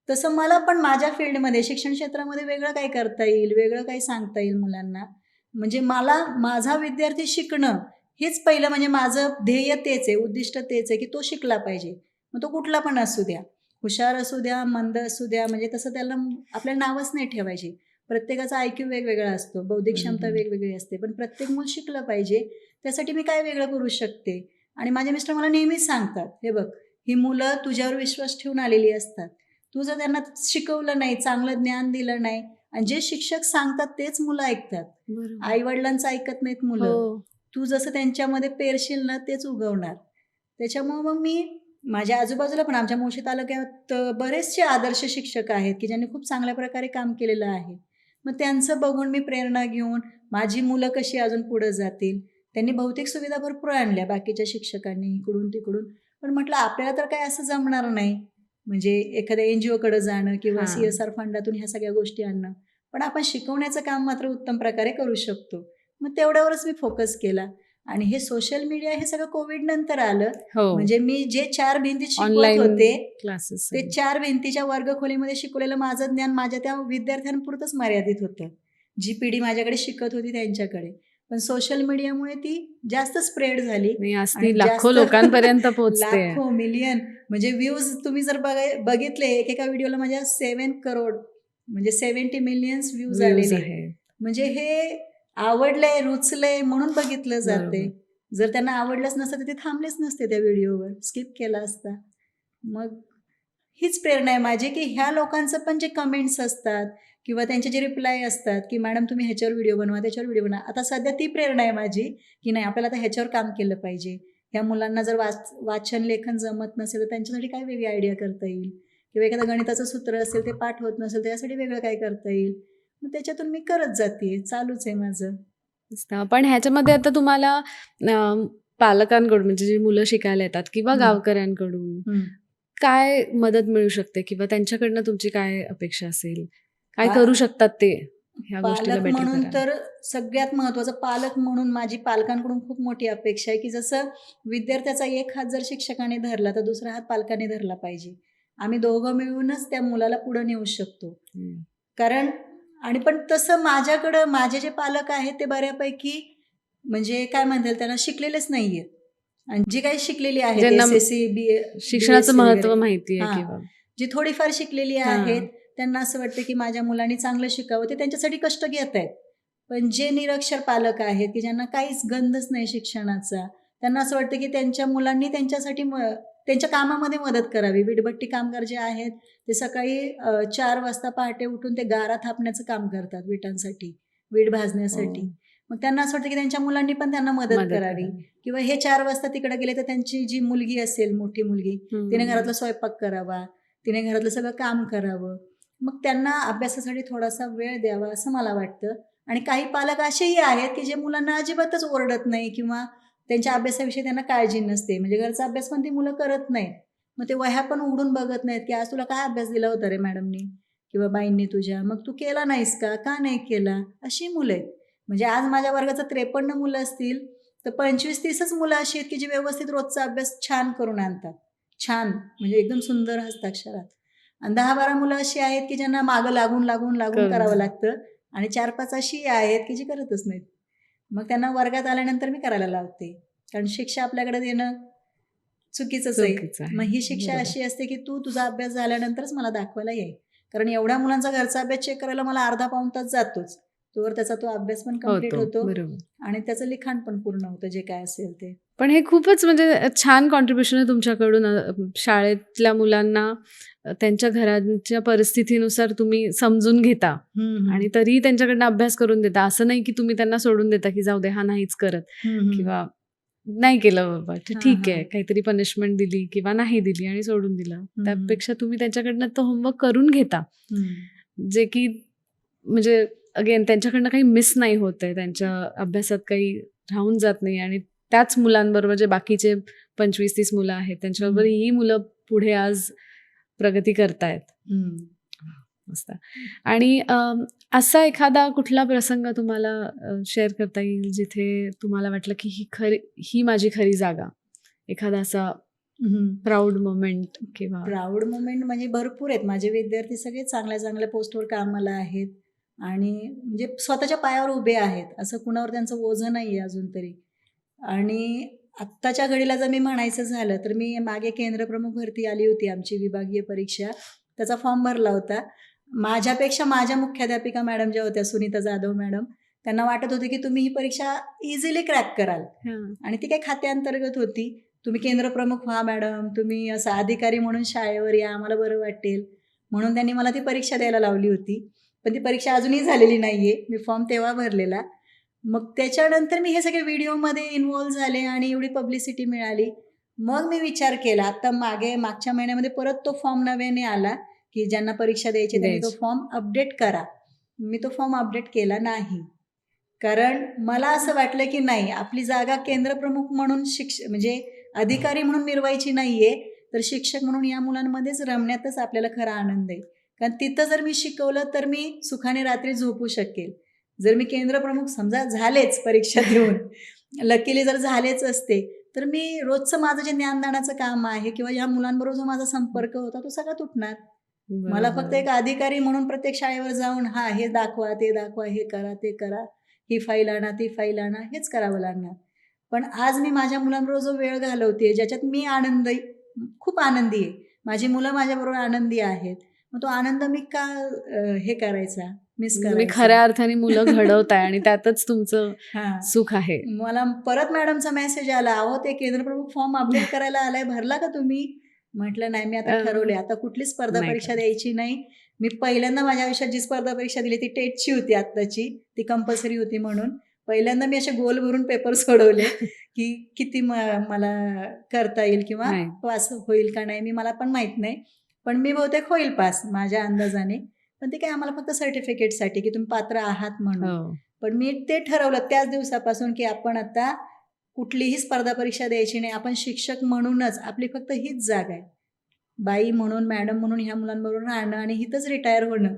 तसं मला पण माझ्या फील्डमध्ये शिक्षण क्षेत्रामध्ये वेगळं काय करता येईल, वेगळं काय सांगता येईल मुलांना. म्हणजे मला माझा विद्यार्थी शिकणं हेच पहिलं म्हणजे माझं ध्येय तेच आहे, उद्दिष्ट तेच आहे, की तो शिकला पाहिजे. मग तो कुठला पण असू द्या. हुशार असू द्या, मंद असू द्या, म्हणजे तसं त्याला आपल्याला नावच नाही ठेवायचे. प्रत्येकाचा IQ वेगवेगळा असतो, बौद्धिक क्षमता बरोबर. वेगवेगळी असते. पण प्रत्येक मूल शिकलं पाहिजे. त्यासाठी मी काय वेगळं करू शकते? आणि माझे मिस्टर मला नेहमीच सांगतात, "हे बघ, ही मुलं तुझ्यावर विश्वास ठेवून आलेली असतात. तू जर त्यांना शिकवलं नाही, चांगलं ज्ञान दिलं नाही आणि जे शिक्षक सांगतात तेच मुलं ऐकतात. बरोबर. आई-वडिलांचं ऐकत नाहीत हो. मुलं. तू जसं त्यांच्यामध्ये पेरशील ना तेच उगवणार. त्याच्यामुळं मग मी माझ्या आजूबाजूला पण आमच्या मुळशी तालुक्यात बरेचसे आदर्श शिक्षक आहेत, की ज्यांनी खूप चांगल्या प्रकारे काम केलेलं आहे. मग त्यांचं बघून मी प्रेरणा घेऊन माझी मुलं कशी अजून पुढे जातील. त्यांनी भौतिक सुविधा भरपूर आणल्या बाकीच्या शिक्षकांनी इकडून-तिकडून. पण म्हटलं आपल्याला तर काही असं जमणार नाही. म्हणजे एखाद्या NGOकडे जाणं किंवा हां. CSR फंडातून ह्या सगळ्या गोष्टी आणणं. पण आपण शिकवण्याचं काम मात्र उत्तम प्रकारे करू शकतो. मग तेवढ्यावरच मी फोकस केला आणि हे सोशल मीडिया हे सगळं कोविड नंतर आलं. हो. म्हणजे मी जे 4 भिंतीत शिकवत ऑनलाईन होते, क्लासेस ते सगळे. 4 भिंतीच्या वर्गखोलीमध्ये शिकवलेलं माझं ज्ञान माझ्या त्या विद्यार्थ्यांपुरतंच मर्यादित होतं. जी पिढी माझ्याकडे शिकत होती त्यांच्याकडे. पण सोशल मीडियामुळे ती जास्त स्प्रेड झाली आणि आज आणि ती लाखो जास्त लोकांपर्यंत पोहोचते. लाखो, मिलियन म्हणजे व्ह्यूज तुम्ही जर बघितले एकेका व्हिडिओला माझ्या 7 करोड म्हणजे 70 मिलियन्स व्ह्यूज व्ह्यूज आलेले. आहेत. म्हणजे हे आवडलंय, रुचलंय म्हणून बघितलं जाते. बरोबर. जर त्यांना आवडलंच नसतं तर ते थांबलेच नसते त्या व्हिडिओवर, स्किप केला असता. मग हीच प्रेरणा आहे माझी, की ह्या लोकांचं पण जे कमेंट्स असतात किंवा त्यांचे जे रिप्लाय असतात, की "मॅडम तुम्ही ह्याच्यावर व्हिडिओ बनवा, त्याच्यावर व्हिडिओ बनवा." आता सध्या ती प्रेरणा आहे माझी, की नाही आपल्याला आता ह्याच्यावर काम केलं पाहिजे. ह्या मुलांना जर वाचन, लेखन जमत नसेल, तर त्यांच्यासाठी काय वेगळी आयडिया करता येईल किंवा एखादं गणिताचं सूत्र असेल, ते पाठ होत नसेल, त्याच्यासाठी वेगळं काय करता येईल. मग त्याच्यातून मी करत जाते, चालूच आहे माझं. पण ह्याच्यामध्ये आता तुम्हाला पालकांकडून म्हणजे जी मुलं शिकायला येतात किंवा हं. गावकऱ्यांकडून काय मदत मिळू शकते किंवा त्यांच्याकडनं तुमची काय अपेक्षा असेल? काय करू शकतात ते ह्या गोष्टीला पालक बेटर म्हणून करायला? तर सगळ्यात महत्त्वाचं पालक म्हणून माझी पालकांकडून खूप मोठी अपेक्षा आहे, की जसं विद्यार्थ्याचा एक हात जर शिक्षकाने धरला, तर दुसरा हात पालकाने धरला पाहिजे. आम्ही दोघं मिळूनच त्या मुलाला पुढे नेऊ शकतो. हं. कारण आणि पण तसं माझ्याकडं माझे जे पालक आहेत ते बऱ्यापैकी म्हणजे काय म्हणता येईल त्यांना शिकलेलेच नाहीयेत. आणि जी काही शिकलेली आहेत ज्यांना एस-एस-सी, शिक्षणाचं बी-एससी महत्त्व वगैरे माहिती आहे हां, किंवा जी थोडीफार शिकलेली आहेत, हां. त्यांना असं वाटतं की माझ्या मुलांनी चांगलं शिकावं, ते त्यांच्यासाठी कष्ट घेत आहेत. पण जे निरक्षर पालक आहेत, की ज्यांना काहीच गंधच नाही शिक्षणाचा, त्यांना असं वाटतं की त्यांच्या मुलांनी त्यांच्यासाठी त्यांच्या कामामध्ये मदत करावी. वीटभट्टी कामगार जे आहेत, ते सकाळी 4 वाजता पहाटे उठून ते गारा थापण्याचं काम करतात विटांसाठी, वीट भाजण्यासाठी. हो, मग त्यांना असं वाटतं की त्यांच्या मुलांनी पण त्यांना मदत मदत करावी करावी. किंवा हे 4 वाजता तिकडे गेले तर त्यांची जी मुलगी असेल, मोठी मुलगी, तिने हं. घरातला स्वयंपाक करावा, तिने घरातलं सगळं काम करावं. मग त्यांना अभ्यासासाठी थोडासा वेळ द्यावा असं मला वाटतं. आणि काही पालक असेही आहेत, की जे मुलांना अजिबातच ओरडत नाही किंवा त्यांच्या अभ्यासाविषयी त्यांना काळजी नसते. म्हणजे घरचा अभ्यास पण ती मुलं करत नाहीत. मग ते वह्या पण उघडून बघत नाहीत, की आज तुला काय अभ्यास दिला होता रे मॅडमनी किंवा बाईंनी तुझ्या? मग तू केला नाहीस का? का नाही केला? अशी मुलं आहेत. म्हणजे आज माझ्या वर्गाचं 53 मुलं असतील, तर 25-30च मुलं अशी आहेत, की जी व्यवस्थित रोजचा अभ्यास छान करून आणतात. छान म्हणजे एकदम सुंदर हस्ताक्षरात. आणि 10-12 मुलं अशी आहेत, की ज्यांना मागं लागून करून करावं लागतं आणि 4-5 अशी आहेत, की जी करतच नाहीत. मग त्यांना वर्गात आल्यानंतर मी करायला लावते. कारण शिक्षा आपल्याकडे देणं चुकीचंच आहे. चुकीचं मग आहे. ही शिक्षा बरोबर. अशी असते, की तू तुझा अभ्यास झाल्यानंतरच मला दाखवायला ये. कारण एवढ्या मुलांचा घरचा अभ्यास चेक करायला मला अर्धा पाऊण तास जातोच. तोवर त्याचा तो अभ्यास पण कंप्लीट होतो. होतो बरोबर. आणि त्याचं लिखाण पण पूर्ण होतं जे काय असेल ते. पण हे खूपच म्हणजे छान कॉन्ट्रिब्युशन आहे तुमच्याकडून शाळेतल्या मुलांना त्यांच्या घराच्या परिस्थितीनुसार तुम्ही समजून घेता हं, हं. आणि तरीही त्यांच्याकडनं अभ्यास करून देता. असं नाही की तुम्ही त्यांना सोडून देता की जाऊ दे हा नाहीच करत हं, हं. किंवा नाही केलं बाबा तर हां, ठीक आहे हां. काहीतरी पनिशमेंट दिली किंवा नाही दिली आणि सोडून दिलं. हं, हं. त्यापेक्षा तुम्ही त्यांच्याकडनं तो होमवर्क करून घेता. हं. जे की म्हणजे अगेन त्यांच्याकडनं काही मिस नाही होत आहे. त्यांच्या अभ्यासात काही राहून जात नाही आणि त्याच मुलांबरोबर जे बाकीचे 25-30 मुलं आहेत, त्यांच्याबरोबर हं. ही मुलं पुढे आज प्रगती करतायत. हं. मस्त. आणि असा एखादा कुठला प्रसंग तुम्हाला शेअर करता येईल, जिथे तुम्हाला वाटलं की ही माझी खरी जागा? एखादा असा हं. प्राउड मोमेंट किंवा प्राउड मोमेंट म्हणजे भरपूर आहेत. माझे विद्यार्थी सगळे चांगल्या-चांगल्या पोस्टवर कामाला आहेत आणि म्हणजे स्वतःच्या पायावर उभे आहेत. असं कुणावर त्यांचं ओझं नाही आहे अजून तरी. आणि आत्ताच्या घडीला जर मी म्हणायचं झालं, तर मी मागे केंद्रप्रमुख भरती आली होती आमची विभागीय परीक्षा. त्याचा फॉर्म भरला होता. माझ्यापेक्षा माझ्या मुख्याध्यापिका मॅडम ज्या होत्या, सुनीता जाधव मॅडम, त्यांना वाटत होतं की तुम्ही ही परीक्षा इझिली क्रॅक कराल. हां. आणि ती काही खात्याअंतर्गत होती. तुम्ही केंद्रप्रमुख व्हा मॅडम, तुम्ही असं अधिकारी म्हणून शाळेवर या, आम्हाला बरं वाटेल. म्हणून त्यांनी मला ती परीक्षा द्यायला लावली होती. पण ती परीक्षा अजूनही झालेली नाहीये. मी फॉर्म तेव्हा भरलेला. मग त्याच्यानंतर मी हे सगळे व्हिडिओमध्ये इन्व्हॉल्व झाले आणि एवढी पब्लिसिटी मिळाली. मग मी विचार केला, आता मागच्या महिन्यामध्ये परत तो फॉर्म नव्याने आला, की ज्यांना परीक्षा द्यायची त्यांनी तो द्यायची. फॉर्म अपडेट करा. मी तो फॉर्म अपडेट केला नाही. कारण मला असं वाटलं, की नाही आपली जागा केंद्रप्रमुख म्हणून म्हणजे अधिकारी म्हणून मिरवायची नाहीये, तर शिक्षक म्हणून या मुलांमध्येच रमण्यातच आपल्याला खरा आनंद आहे. कारण तिथं जर मी शिकवलं, तर मी सुखाने रात्री झोपू शकेल. जर मी केंद्रप्रमुख समजा झालेच परीक्षा देऊन, लकीली जर झालेच असते, तर मी रोजचं माझं जे ज्ञानदानाचं काम आहे किंवा या मुलांबरोबर जो माझा संपर्क होता, तो सगळा तुटणार. मला फक्त बरोबर. एक अधिकारी म्हणून प्रत्येक शाळेवर जाऊन हां, हे दाखवा, ते दाखवा, हे करा, ते करा, ही फाईल आणा, ती फाईल आणा, हेच करावं लागणार. पण आज मी माझ्या मुलांबरोबर जो वेळ घालवते, ज्याच्यात मी खूप आनंदी आहे. माझी मुलं माझ्याबरोबर आनंदी आहेत. मग तो आनंद मी का हे करायचा, मिस तुम्ही करायचा? खऱ्या अर्थाने मुलं घडवताय आणि त्यातच तुमचं हां. सुख आहे. मला परत मॅडमचा मेसेज आला, "अहो, ते केंद्रप्रमुख फॉर्म अपडेट करायला आलाय, भरला का तुम्ही?" म्हटलं, "नाही, मी आता अ, ठरवले, आता कुठलीच स्पर्धा नाही परीक्षा करायचं. द्यायची नाही." मी पहिल्यांदा माझ्या आयुष्यात जी स्पर्धा परीक्षा दिली ती टेटची होती आत्ताची. ती कंपल्सरी होती म्हणून. पहिल्यांदा मी असे गोल भरून पेपर सोडवले, की किती मला करता येईल किंवा नाही. पास होईल का नाही, मला पण माहीत नाही. पण मी बहुतेक होईल पास माझ्या अंदाजाने. पण ते काय आम्हाला फक्त सर्टिफिकेटसाठी की तुम्ही पात्र आहात म्हणून. हो. पण मी ते ठरवलं त्याच दिवसापासून की आपण आता कुठलीही स्पर्धा परीक्षा द्यायची नाही. आपण शिक्षक म्हणूनच आपली फक्त हीच जागा आहे. बाई म्हणून, मॅडम म्हणून ह्या मुलांबरोबर राहणं आणि इथंच रिटायर होणं.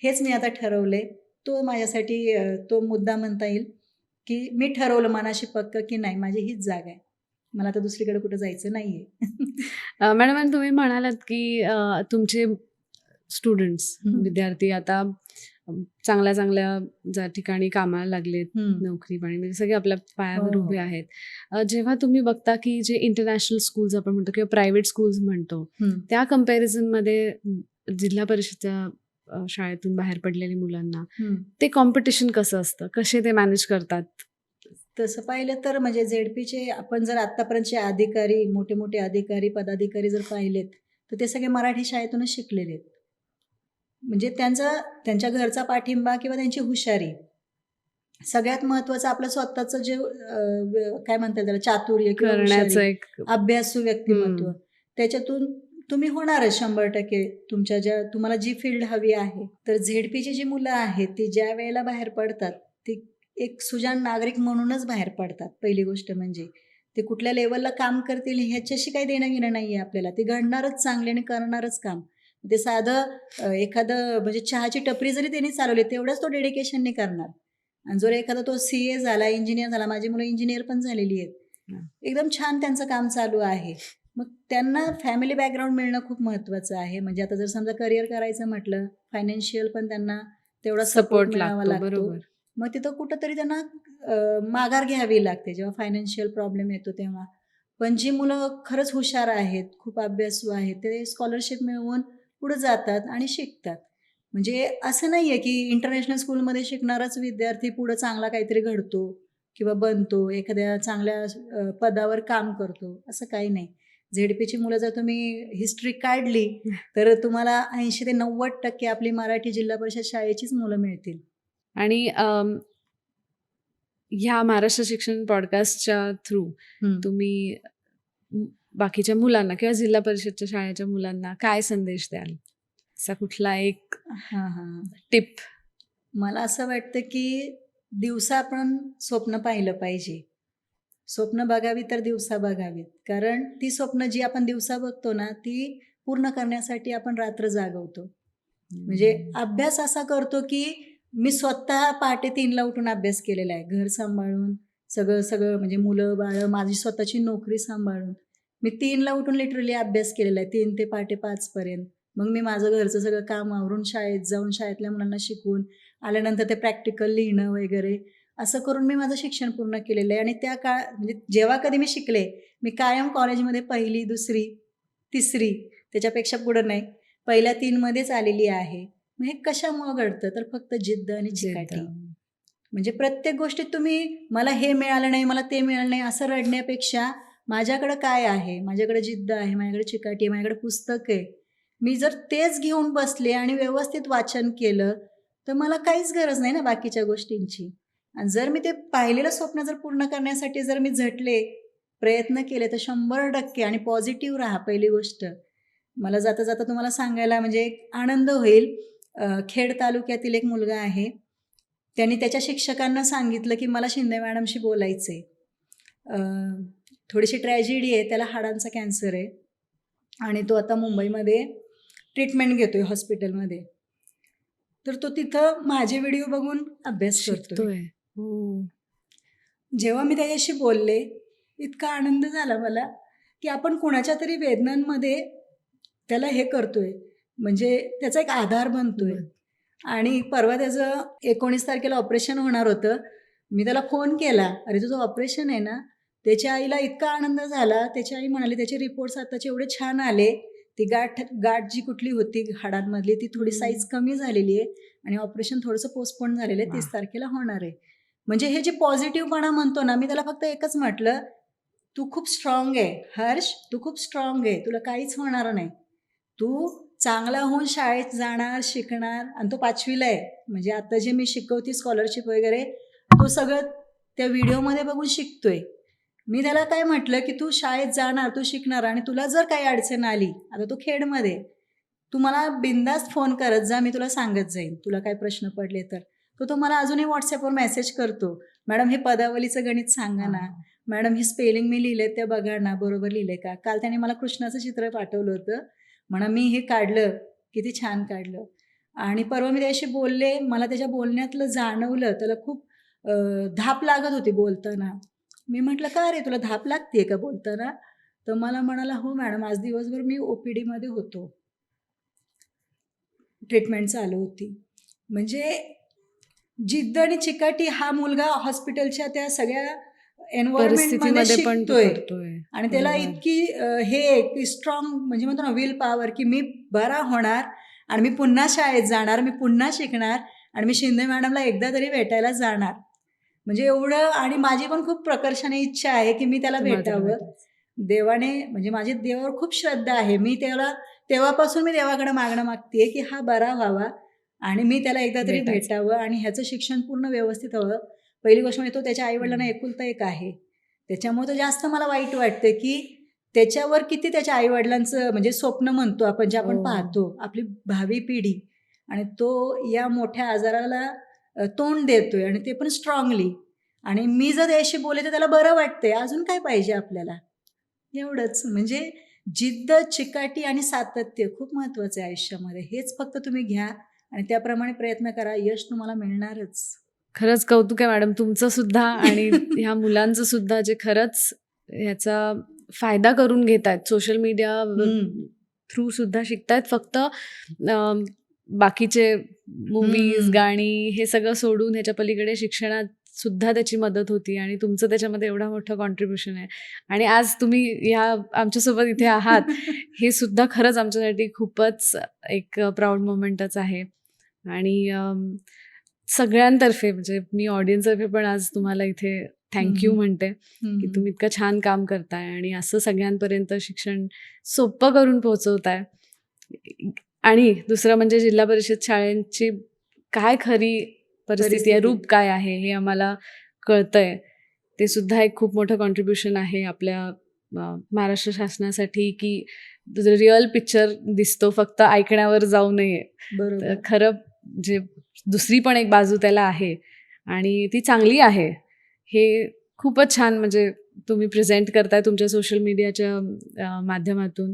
हेच मी आता ठरवलंय. तो माझ्यासाठी तो मुद्दा म्हणता येईल, की मी ठरवलं मनाशी पक्कं की नाही माझी हीच जागा आहे. मला आता दुसरीकडे कुठं जायचं नाहीये. मॅडम आणि तुम्ही म्हणालात की तुमचे स्टुडंट्स विद्यार्थी आता चांगल्या चांगल्या ज्या ठिकाणी कामाला लागलेत, नोकरी पाणी म्हणजे सगळे आपल्या पायावर हो. उभे आहेत. जेव्हा तुम्ही बघता की जे इंटरनॅशनल स्कूल्स आपण म्हणतो किंवा प्रायव्हेट स्कूल्स म्हणतो, त्या कम्पॅरिझनमध्ये जिल्हा परिषदच्या शाळेतून बाहेर पडलेल्या मुलांना ते कॉम्पिटिशन कसं असतं, कसे ते मॅनेज करतात? तसं पाहिलं तर म्हणजे झेडपीचे आपण जर आत्तापर्यंतचे अधिकारी, मोठे मोठे अधिकारी, पदाधिकारी जर पाहिलेत, तर ते सगळे मराठी शाळेतूनच शिकलेले आहेत. म्हणजे त्यांच्या घरचा पाठिंबा किंवा त्यांची हुशारी. सगळ्यात महत्त्वाचं आपलं स्वतःचं जे काय म्हणतात त्याला चातुर्य किंवा करण्याचं हुशारी, एक अभ्यासू व्यक्तिमत्व, त्याच्यातून तुम्ही होणारच 100% तुम्हाला जी फील्ड हवी आहे. तर झेडपीची जी मुलं आहेत ती ज्या वेळेला बाहेर पडतात ती एक सुजाण नागरिक म्हणूनच बाहेर पडतात. पहिली गोष्ट म्हणजे ते कुठल्या लेवलला काम करतील ह्याच्याशी काही देणं घेणं नाही आहे आपल्याला. ते घडणारच चांगले आणि करणारच काम. ते साधं एखादं म्हणजे चहाची टपरी जरी त्यांनी चालवली तेवढंच तो डेडिकेशनने करणार. आणि जर एखादा तो CA झाला, इंजिनियर झाला, माझी मुलं इंजिनियर पण झालेली आहेत, एकदम छान त्यांचं काम चालू आहे. मग त्यांना फॅमिली बॅकग्राऊंड मिळणं खूप महत्त्वाचं आहे. म्हणजे आता जर समजा करिअर करायचं म्हटलं, फायनान्शियल पण त्यांना तेवढा सपोर्ट मिळावा लागतो. मग तिथं कुठंतरी त्यांना माघार घ्यावी लागते जेव्हा फायनान्शियल प्रॉब्लेम येतो तेव्हा. पण जी मुलं खरंच हुशार आहेत, खूप अभ्यासू आहेत, ते स्कॉलरशिप मिळवून पुढे जातात आणि शिकतात. म्हणजे असं नाही आहे की इंटरनॅशनल स्कूलमध्ये शिकणाराच विद्यार्थी पुढं चांगला काहीतरी घडतो किंवा बनतो, एखाद्या चांगल्या पदावर काम करतो, असं काही नाही. झेडपीची मुलं जर तुम्ही हिस्ट्री काढली तर तुम्हाला 80 ते 90% आपली मराठी जिल्हा परिषद शाळेचीच मुलं मिळतील. आणि ह्या महाराष्ट्र शिक्षण पॉडकास्टच्या थ्रू तुम्ही बाकीच्या मुलांना किंवा जिल्हा परिषदच्या शाळेच्या मुलांना काय संदेश द्याल? असा कुठला एक टिप? मला असं वाटतं की दिवसा आपण स्वप्न पाहिलं पाहिजे. स्वप्न बघावी तर दिवसा बघावीत. कारण ती स्वप्न जी आपण दिवसा बघतो ना ती पूर्ण करण्यासाठी आपण रात्र जागवतो. म्हणजे अभ्यास असा करतो की मी स्वतः पहाटे 3ला उठून अभ्यास केलेला आहे. घर सांभाळून सगळं म्हणजे मुलं बाळं माझी स्वतःची नोकरी सांभाळून मी 3ला उठून लिटरली अभ्यास केलेला आहे. 3 ते पहाटे 5 पर्यंत. मग मी माझं घरचं सगळं काम आवरून शाळेत जाऊन शाळेतल्या मुलांना शिकवून आल्यानंतर ते प्रॅक्टिकल लिहिणं वगैरे असं करून मी माझं शिक्षण पूर्ण केलेलं आहे. आणि त्या म्हणजे जेव्हा कधी मी शिकले मी कायम कॉलेजमध्ये 1ली, 2री, 3री त्याच्यापेक्षा पुढं नाही, पहिल्या 3मध्येच आलेली आहे. मग हे कशामुळं घडतं तर फक्त जिद्द आणि चिकाटी. म्हणजे प्रत्येक गोष्टीत तुम्ही मला हे मिळालं नाही, मला ते मिळालं नाही असं रडण्यापेक्षा माझ्याकडं काय आहे, माझ्याकडे जिद्द आहे, माझ्याकडे चिकाटी आहे, माझ्याकडे पुस्तक आहे. मी जर तेच घेऊन बसले आणि व्यवस्थित वाचन केलं तर मला काहीच गरज नाही ना बाकीच्या गोष्टींची. आणि जर मी ते पाहिलेलं स्वप्न जर पूर्ण करण्यासाठी जर मी झटले, प्रयत्न केले तर 100% आणि पॉझिटिव्ह राहा. पहिली गोष्ट मला जाता जाता तुम्हाला सांगायला म्हणजे एक आनंद होईल. खेड तालुक्यातील एक मुलगा आहे, त्यांनी त्याच्या शिक्षकांना सांगितलं की मला शिंदे मॅडमशी बोलायचं आहे. थोडीशी ट्रॅजेडी आहे, त्याला हाडांचा कॅन्सर आहे आणि तो आता मुंबईमध्ये ट्रीटमेंट घेतोय हॉस्पिटलमध्ये. तर तो तिथं माझे व्हिडिओ बघून अभ्यास करतोय. जेव्हा मी त्याच्याशी बोलले इतका आनंद झाला मला की आपण कुणाच्या तरी वेदनांमध्ये त्याला हे करतोय, म्हणजे त्याचा एक आधार बनतोय. आणि परवा त्याचं 19 तारखेला ऑपरेशन होणार होतं. मी त्याला फोन केला, अरे तुझं ऑपरेशन आहे ना? त्याच्या आईला इतका आनंद झाला. त्याची आई म्हणाली त्याचे रिपोर्ट्स आताचे एवढे छान आले, ती गाठ जी कुठली होती हाडांमधली ती थोडी साईज कमी झालेली आहे आणि ऑपरेशन थोडंसं पोस्टपोन झालेलं आहे, 30 तारखेला होणार आहे. म्हणजे हे जे पॉझिटिव्हपणा म्हणतो ना, मी त्याला फक्त एकच म्हटलं, तू खूप स्ट्रॉंग आहे हर्ष, तू खूप स्ट्रॉंग आहे, तुला काहीच होणार नाही. तू चांगला होऊन शाळेत जाणार, शिकणार. आणि तो 5वीला आहे. म्हणजे आता जे मी शिकवते स्कॉलरशिप वगैरे तो सगळं त्या व्हिडिओमध्ये बघून शिकतोय. मी त्याला काय म्हटलं की तू शाळेत जाणार, तू शिकणार आणि तुला जर काही अडचण आली, आता तो खेडमध्ये, तू मला बिनधास्त फोन करत जा, मी तुला सांगत जाईन तुला काय प्रश्न पडले तर. तो मला अजूनही व्हॉट्सअपवर मेसेज करतो, मॅडम हे पदावलीचं गणित सांगा ना, मॅडम हे स्पेलिंग मी लिहिले ते बघा ना, बरोबर लिहिले का. काल त्याने मला कृष्णाचं चित्र पाठवलं होतं, म्हणा मी हे काढलं, किती छान काढलं. आणि परवा मी त्याशी बोलले, मला त्याच्या बोलण्यातलं जाणवलं, त्याला खूप धाप लागत होती बोलताना. मी म्हटलं का रे तुला धाप लागते का बोलताना. तर मला म्हणाला हो मॅडम, आज दिवसभर मी OPD मध्ये होतो, ट्रीटमेंट चालू होती. म्हणजे जिद्द आणि चिकाटी हा मुलगा हॉस्पिटलच्या त्या सगळ्या एन्व्हायरमेंटमध्ये परिस्थितीमध्ये पण तो शिकतोय. करतोय. आणि त्याला बरोबर. इतकी हे स्ट्रॉंग म्हणजे म्हणतो ना विल पॉवर, की मी बरा होणार आणि मी पुन्हा शाळेत जाणार, मी पुन्हा शिकणार आणि मी शिंदे मॅडमला एकदा तरी भेटायला जाणार. म्हणजे एवढं. आणि माझी पण खूप प्रकर्षाने इच्छा आहे की मी त्याला तुम्हाला त्याला भेटावं. भेटायचं. देवाने म्हणजे माझी देवावर खूप श्रद्धा आहे. मी त्याला तेव्हापासून मी देवाकडे मागणं मागतेय की हा बरा व्हावा आणि मी त्याला एकदा तरी भेटायचं. भेटावं आणि ह्याचं शिक्षण पूर्ण व्यवस्थित हवं. पहिली गोष्ट म्हणजे तो त्याच्या आईवडिलांना एकुलता एक आहे, त्याच्यामुळे तो जास्त मला वाईट वाटतं की त्याच्यावर किती त्याच्या आईवडिलांचं म्हणजे स्वप्न म्हणतो आपण, जे आपण हो. पाहतो आपली भावी पिढी, आणि तो या मोठ्या आजाराला तोंड देतोय आणि ते पण स्ट्रॉंगली. आणि मी जर त्याशी बोलले तर त्याला बरं वाटतंय. अजून काय पाहिजे आपल्याला, एवढंच. म्हणजे जिद्द, चिकाटी आणि सातत्य खूप महत्त्वाचं आहे आयुष्यामध्ये. हेच फक्त तुम्ही घ्या आणि त्याप्रमाणे प्रयत्न करा, यश तुम्हाला मिळणारच. खरंच कौतुक आहे मॅडम तुमचं सुद्धा आणि ह्या मुलांचं सुद्धा, जे खरंच ह्याचा फायदा करून घेत आहेत, सोशल मीडिया थ्रू सुद्धा शिकतायत. फक्त बाकीचे मूवीज, गाणी हे सगळं सोडून ह्याच्या पलीकडे शिक्षणात सुद्धा त्याची मदत होती आणि तुमचं त्याच्यामध्ये एवढा मोठं कॉन्ट्रीब्युशन आहे. आणि आज तुम्ही ह्या आमच्यासोबत इथे आहात, हे सुद्धा खरंच आमच्यासाठी खूपच एक प्राऊड मोमेंटच आहे. आणि सगळ्यांतर्फे म्हणजे मी ऑडियन्सतर्फे पण आज तुम्हाला इथे थँक्यू म्हणते की तुम्ही इतकं छान काम करताय आणि असं सगळ्यांपर्यंत शिक्षण सोपं करून पोहोचवताय. आणि दुसरं म्हणजे जिल्हा परिषद शाळांची काय खरी परिस्थिती आहे, रूप काय आहे हे आम्हाला कळतंय. ते सुद्धा एक खूप मोठं कॉन्ट्रीब्युशन आहे आपल्या महाराष्ट्र शासनासाठी, की रिअल पिक्चर दिसतो, फक्त ऐकण्यावर जाऊ नये. बरोबर. खरं जे दुसरी पण एक बाजू त्याला आहे आणि ती चांगली आहे. हे खूपच छान म्हणजे तुम्ही प्रेझेंट करताय तुमच्या सोशल मीडियाच्या माध्यमातून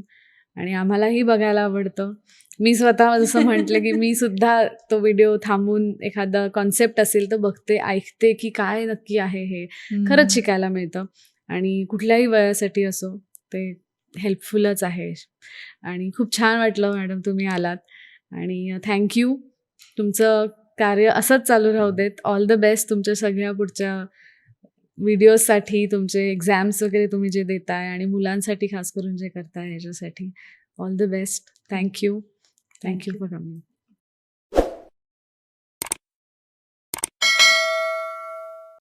आणि आम्हालाही बघायला आवडतं. मी स्वतः जसं म्हटलं की मी सुद्धा तो व्हिडिओ थांबून एखादा कॉन्सेप्ट असेल तर बघते, ऐकते की काय नक्की आहे हे. खरंच शिकायला मिळतं आणि कुठल्याही वयासाठी असो ते हेल्पफुलच आहे. आणि खूप छान वाटलं मॅडम तुम्ही आलात आणि थँक्यू. तुमचं कार्य असंच चालू राहू देत. ऑल द बेस्ट तुमच्या सगळ्या पुढच्या व्हिडिओजसाठी, तुमचे एक्झाम्स वगैरे तुम्ही जे देताय आणि मुलांसाठी खास करून जे करताय ह्याच्यासाठी all the best. Thank you for coming.